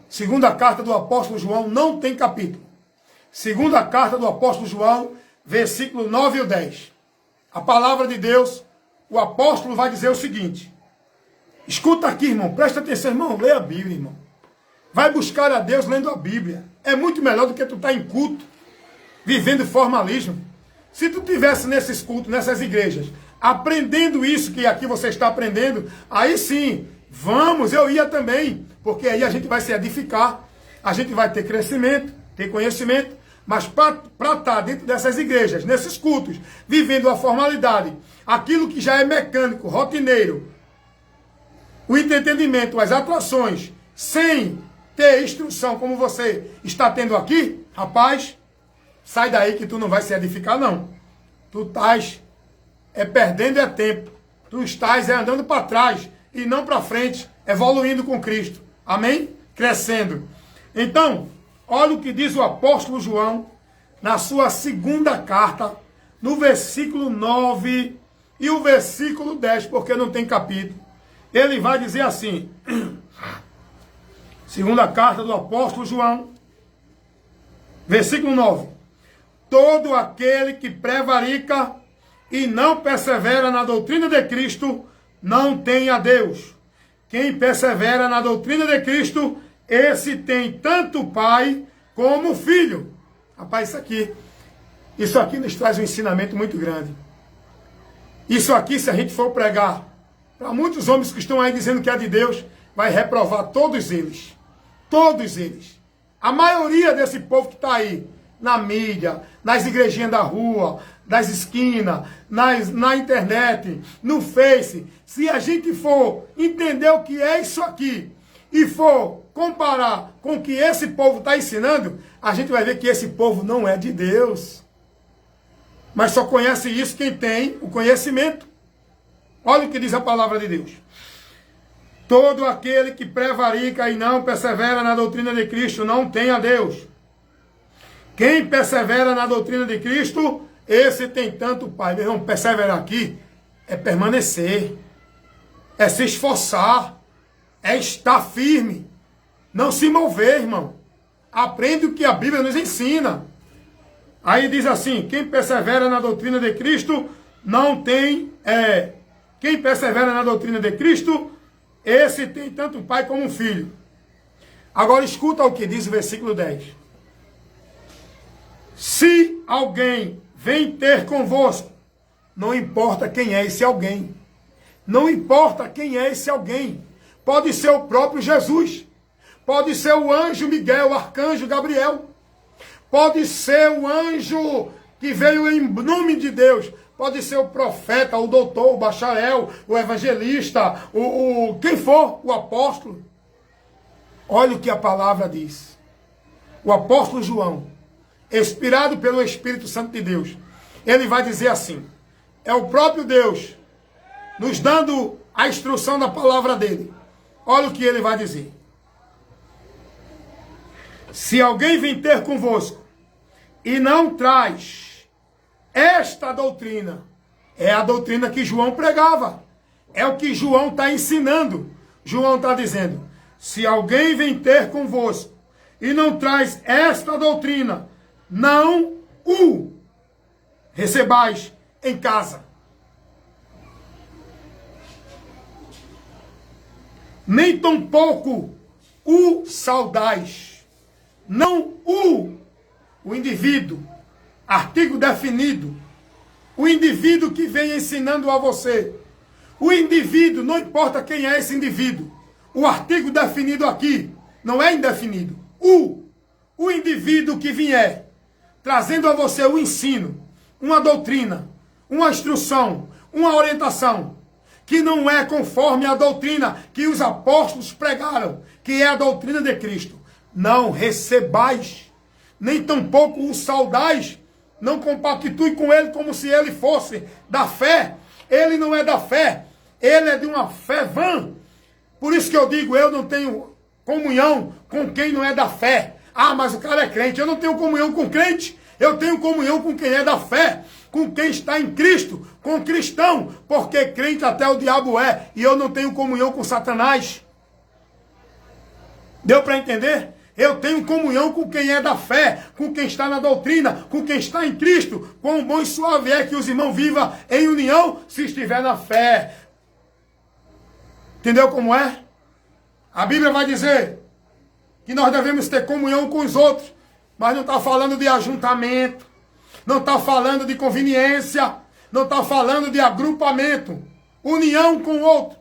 Segunda carta do apóstolo João não tem capítulo. Segunda carta do apóstolo João, versículo 9 e 10. A palavra de Deus, o apóstolo vai dizer o seguinte. Escuta aqui, irmão. Presta atenção, irmão. Lê a Bíblia, irmão. Vai buscar a Deus lendo a Bíblia. É muito melhor do que tu estar em culto, vivendo formalismo. Se tu estivesse nesses cultos, nessas igrejas, aprendendo isso que aqui você está aprendendo, aí sim, vamos, eu ia também. Porque aí a gente vai se edificar, a gente vai ter crescimento, ter conhecimento. Mas para estar dentro dessas igrejas, nesses cultos, vivendo a formalidade, aquilo que já é mecânico, rotineiro, o entretenimento, as atrações, sem ter instrução como você está tendo aqui, rapaz, sai daí que tu não vai se edificar, não. Tu estás perdendo tempo. Tu estás andando para trás e não para frente, evoluindo com Cristo. Amém? Crescendo. Então, olha o que diz o apóstolo João na sua segunda carta, no versículo 9 e o versículo 10, porque não tem capítulo. Ele vai dizer assim, segunda carta do apóstolo João, versículo 9. Todo aquele que prevarica e não persevera na doutrina de Cristo, não tem a Deus. Quem persevera na doutrina de Cristo, esse tem tanto pai como filho. Rapaz, isso aqui nos traz um ensinamento muito grande. Isso aqui, se a gente for pregar para muitos homens que estão aí dizendo que é de Deus, vai reprovar todos eles. Todos eles. A maioria desse povo que está aí, na mídia, nas igrejinhas da rua, das esquinas, na internet, no Face, se a gente for entender o que é isso aqui e for comparar com o que esse povo está ensinando, a gente vai ver que esse povo não é de Deus. Mas só conhece isso quem tem o conhecimento. Olha o que diz a palavra de Deus. Todo aquele que prevarica e não persevera na doutrina de Cristo não tem a Deus. Quem persevera na doutrina de Cristo, esse tem tanto pai. Meu irmão, perseverar aqui é permanecer, é se esforçar, é estar firme, não se mover, irmão. Aprende o que a Bíblia nos ensina. Aí diz assim, quem persevera na doutrina de Cristo não tem... Quem persevera na doutrina de Cristo, esse tem tanto pai como um filho. Agora escuta o que diz o versículo 10. Se alguém vem ter convosco, não importa quem é esse alguém. Não importa quem é esse alguém. Pode ser o próprio Jesus. Pode ser o anjo Miguel, o arcanjo Gabriel. Pode ser o anjo que veio em nome de Deus. Pode ser o profeta, o doutor, o bacharel, o evangelista, quem for, o apóstolo. Olha o que a palavra diz. O apóstolo João, inspirado pelo Espírito Santo de Deus, ele vai dizer assim, é o próprio Deus nos dando a instrução da palavra dele. Olha o que ele vai dizer. Se alguém vem ter convosco e não traz esta doutrina, é a doutrina que João pregava, é o que João está ensinando. João está dizendo, se alguém vem ter convosco e não traz esta doutrina, não o recebais em casa. Nem tampouco o saudais. Não o indivíduo, artigo definido, o indivíduo que vem ensinando a você. O indivíduo, não importa quem é esse indivíduo, o artigo definido aqui não é indefinido. O indivíduo que vier trazendo a você o ensino, uma doutrina, uma instrução, uma orientação, que não é conforme a doutrina que os apóstolos pregaram, que é a doutrina de Cristo. Não recebais, nem tampouco o saudais, não compactue com ele como se ele fosse da fé. Ele não é da fé, ele é de uma fé vã. Por isso que eu digo, eu não tenho comunhão com quem não é da fé. Ah, mas o cara é crente. Eu não tenho comunhão com crente, eu tenho comunhão com quem é da fé, com quem está em Cristo, com cristão, porque crente até o diabo é, e eu não tenho comunhão com Satanás. Deu para entender? Eu tenho comunhão com quem é da fé, com quem está na doutrina, com quem está em Cristo. Quão bom e suave é que os irmãos vivam em união se estiver na fé. Entendeu como é? A Bíblia vai dizer que nós devemos ter comunhão com os outros, mas não está falando de ajuntamento, não está falando de conveniência, não está falando de agrupamento, união com o outro.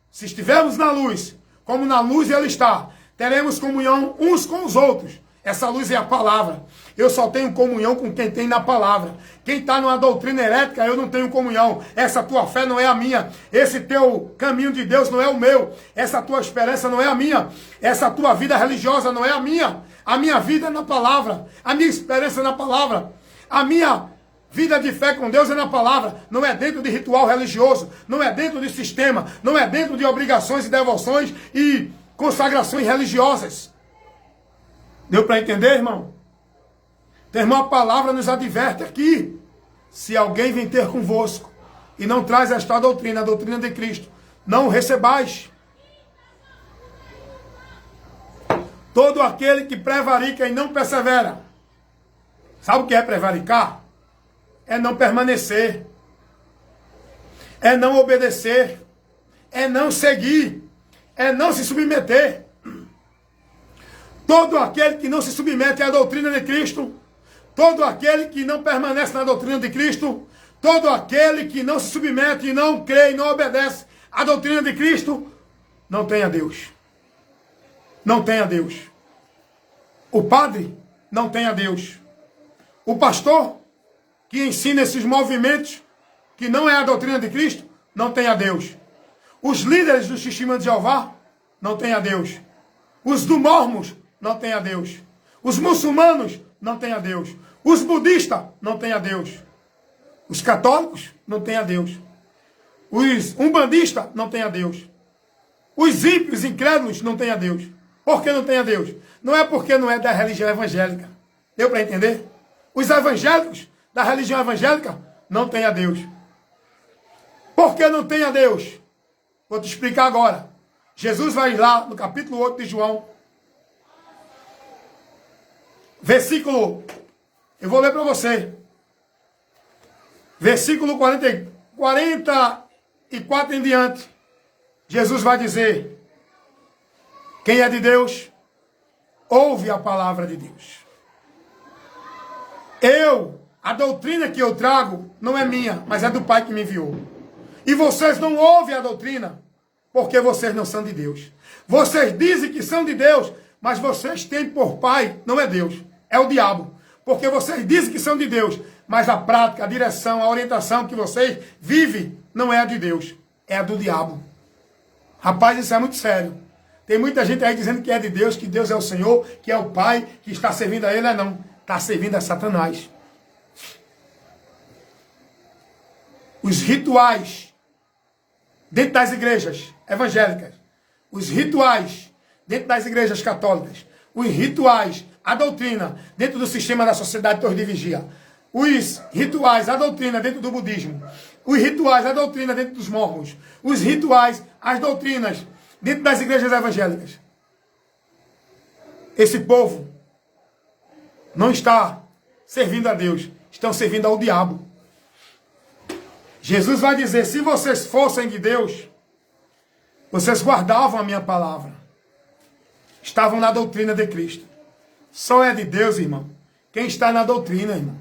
Se estivermos na luz, como na luz ele está, teremos comunhão uns com os outros. Essa luz é a palavra. Eu só tenho comunhão com quem tem na palavra. Quem está numa doutrina herética, eu não tenho comunhão. Essa tua fé não é a minha. Esse teu caminho de Deus não é o meu. Essa tua esperança não é a minha. Essa tua vida religiosa não é a minha. A minha vida é na palavra. A minha esperança é na palavra. A minha vida de fé com Deus é na palavra. Não é dentro de ritual religioso. Não é dentro de sistema. Não é dentro de obrigações e devoções e consagrações religiosas. Deu para entender, irmão? Então, irmão, a palavra nos adverte aqui. Se alguém vem ter convosco e não traz esta doutrina, a doutrina de Cristo, não o recebais. Todo aquele que prevarica e não persevera. Sabe o que é prevaricar? É não permanecer. É não obedecer. É não seguir. É não se submeter. Todo aquele que não se submete à doutrina de Cristo, todo aquele que não permanece na doutrina de Cristo, todo aquele que não se submete e não crê e não obedece à doutrina de Cristo, não tem a Deus. Não tem a Deus. O padre não tem a Deus. O pastor que ensina esses movimentos, que não é a doutrina de Cristo, não tem a Deus. Os líderes do Testemunho de Jeová não tem a Deus. Os do Mormons não tem a Deus. Os muçulmanos não tem a Deus. Os budistas não tem a Deus. Os católicos não tem a Deus. Os umbandistas não tem a Deus. Os ímpios, incrédulos não tem a Deus. Por que não tem a Deus? Não é porque não é da religião evangélica. Deu para entender? Os evangélicos da religião evangélica não tem a Deus. Por que não tem a Deus? Vou te explicar agora. Jesus vai lá no capítulo 8 de João. Versículo, eu vou ler para você. Versículo 44 em diante. Jesus vai dizer: quem é de Deus, ouve a palavra de Deus. A doutrina que eu trago não é minha, mas é do Pai que me enviou. E vocês não ouvem a doutrina, porque vocês não são de Deus. Vocês dizem que são de Deus, mas vocês têm por pai, não é Deus, é o diabo. Porque vocês dizem que são de Deus, mas a prática, a direção, a orientação que vocês vivem não é a de Deus, é a do diabo. Rapaz, isso é muito sério. Tem muita gente aí dizendo que é de Deus, que Deus é o Senhor, que é o Pai, que está servindo a Ele. Não, está servindo a Satanás. Os rituais dentro das igrejas evangélicas, os rituais dentro das igrejas católicas, os rituais, a doutrina dentro do sistema da sociedade torre de vigia, os rituais, a doutrina dentro do budismo, os rituais, a doutrina dentro dos mormons, os rituais, as doutrinas dentro das igrejas evangélicas. Esse povo não está servindo a Deus, estão servindo ao diabo. Jesus vai dizer, se vocês fossem de Deus, vocês guardavam a minha palavra. Estavam na doutrina de Cristo. Só é de Deus, irmão, quem está na doutrina, irmão.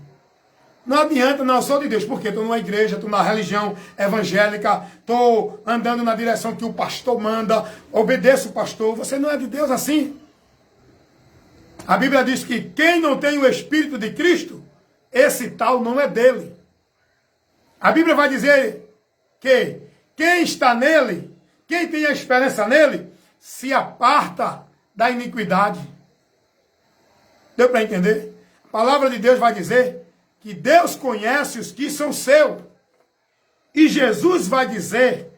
Não adianta, não, eu sou de Deus, porque estou numa igreja, estou na religião evangélica, estou andando na direção que o pastor manda, obedeço o pastor. Você não é de Deus assim? A Bíblia diz que quem não tem o Espírito de Cristo, esse tal não é dele. A Bíblia vai dizer que quem está nele, quem tem a esperança nele, se aparta da iniquidade. Deu para entender? A palavra de Deus vai dizer que Deus conhece os que são seus. E Jesus vai dizer,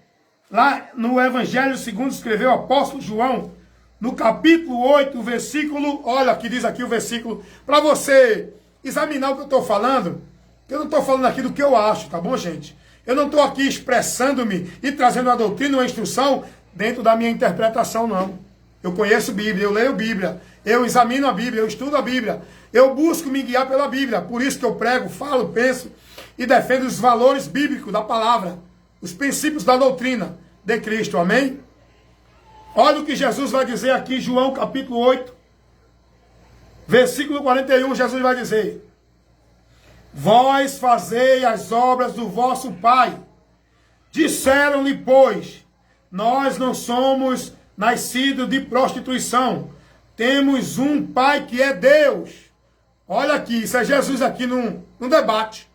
lá no Evangelho segundo escreveu o apóstolo João, no capítulo 8, versículo, olha que diz aqui o versículo, para você examinar o que eu estou falando. Eu não estou falando aqui do que eu acho, tá bom, gente? Eu não estou aqui expressando-me e trazendo a doutrina ou a instrução dentro da minha interpretação, não. Eu conheço Bíblia, eu leio Bíblia, eu examino a Bíblia, eu estudo a Bíblia, eu busco me guiar pela Bíblia. Por isso que eu prego, falo, penso e defendo os valores bíblicos da palavra, os princípios da doutrina de Cristo, amém? Olha o que Jesus vai dizer aqui, João capítulo 8, versículo 41, Jesus vai dizer: vós fazei as obras do vosso Pai. Disseram-lhe, pois, nós não somos nascidos de prostituição, temos um Pai que é Deus. Olha aqui, isso é Jesus aqui num debate.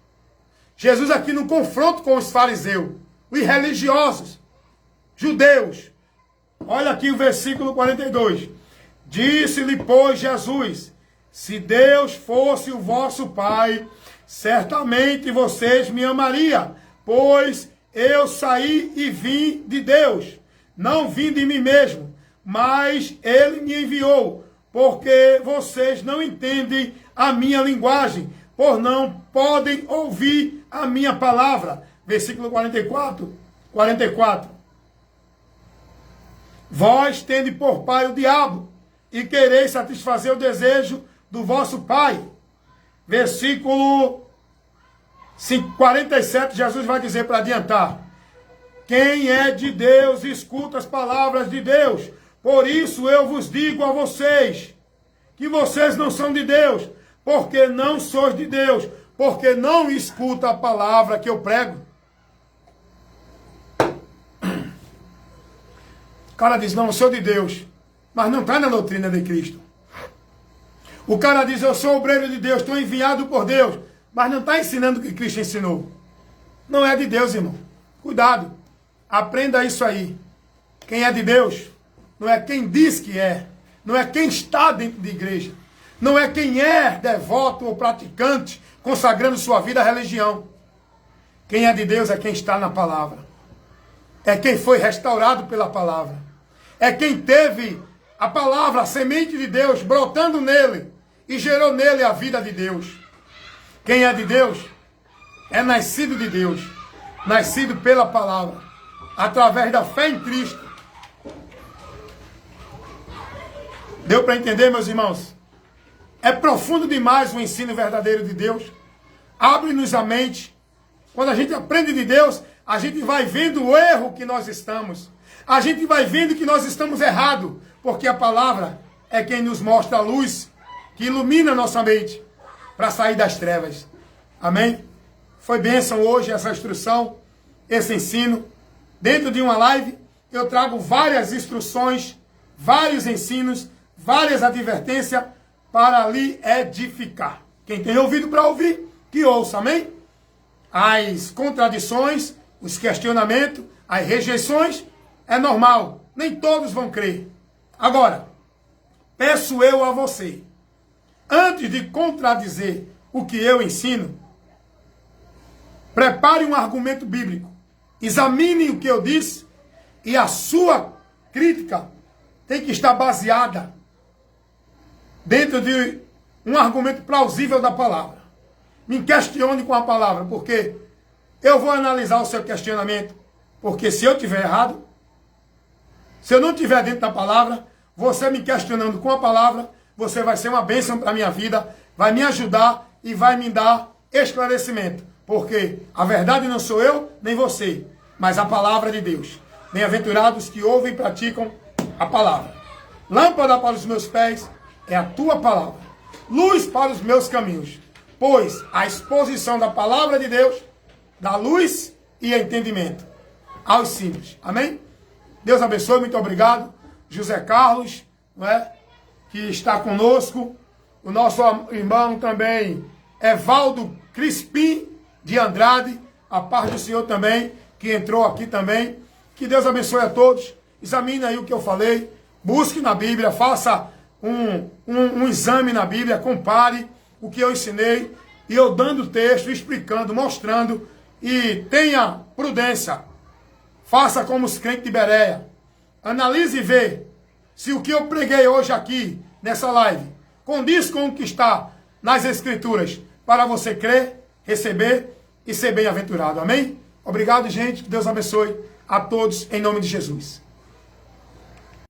Jesus aqui num confronto com os fariseus, os religiosos, judeus. Olha aqui o versículo 42. Disse-lhe, pois, Jesus, se Deus fosse o vosso Pai, certamente vocês me amariam, pois eu saí e vim de Deus, não vim de mim mesmo, mas Ele me enviou, porque vocês não entendem a minha linguagem, por não podem ouvir a minha palavra. Versículo 44. Vós tende por pai o diabo, e quereis satisfazer o desejo do vosso pai. Versículo 47, Jesus vai dizer para adiantar: quem é de Deus, escuta as palavras de Deus. Por isso eu vos digo a vocês, que vocês não são de Deus, porque não sois de Deus, porque não escuta a palavra que eu prego. O cara diz, não, eu sou de Deus, mas não está na doutrina de Cristo. O cara diz, eu sou obreiro de Deus, estou enviado por Deus, mas não está ensinando o que Cristo ensinou. Não é de Deus, irmão. Cuidado. Aprenda isso aí. Quem é de Deus não é quem diz que é. Não é quem está dentro de igreja. Não é quem é devoto ou praticante, consagrando sua vida à religião. Quem é de Deus é quem está na palavra. É quem foi restaurado pela palavra. É quem teve a palavra, a semente de Deus, brotando nele e gerou nele a vida de Deus. Quem é de Deus é nascido de Deus, nascido pela palavra, através da fé em Cristo. Deu para entender, meus irmãos? É profundo demais o ensino verdadeiro de Deus. Abre-nos a mente. Quando a gente aprende de Deus, a gente vai vendo o erro que nós estamos. A gente vai vendo que nós estamos errados, porque a palavra é quem nos mostra a luz que ilumina nossa mente para sair das trevas. Amém? Foi bênção hoje essa instrução, esse ensino. Dentro de uma live, eu trago várias instruções, vários ensinos, várias advertências para lhe edificar. Quem tem ouvido para ouvir, que ouça, amém? As contradições, os questionamentos, as rejeições, é normal. Nem todos vão crer. Agora, peço eu a você, antes de contradizer o que eu ensino, prepare um argumento bíblico. Examine o que eu disse e a sua crítica tem que estar baseada dentro de um argumento plausível da palavra. Me questione com a palavra, porque eu vou analisar o seu questionamento. Porque se eu tiver errado, se eu não estiver dentro da palavra, você me questionando com a palavra, você vai ser uma bênção para a minha vida, vai me ajudar e vai me dar esclarecimento. Porque a verdade não sou eu, nem você, mas a palavra de Deus. Bem-aventurados que ouvem e praticam a palavra. Lâmpada para os meus pés é a tua palavra. Luz para os meus caminhos. Pois a exposição da palavra de Deus dá luz e entendimento aos simples. Amém? Deus abençoe, muito obrigado. José Carlos, não é? Que está conosco. O nosso irmão também, Evaldo Crispim de Andrade. A paz do Senhor também, que entrou aqui também. Que Deus abençoe a todos. Examine aí o que eu falei. Busque na Bíblia, faça um exame na Bíblia, compare o que eu ensinei, e eu dando texto, explicando, mostrando, e tenha prudência. Faça como os crentes de Bereia. Analise e vê se o que eu preguei hoje aqui, nessa live, condiz com o que está nas Escrituras, para você crer, receber e ser bem-aventurado. Amém? Obrigado, gente. Que Deus abençoe a todos, em nome de Jesus.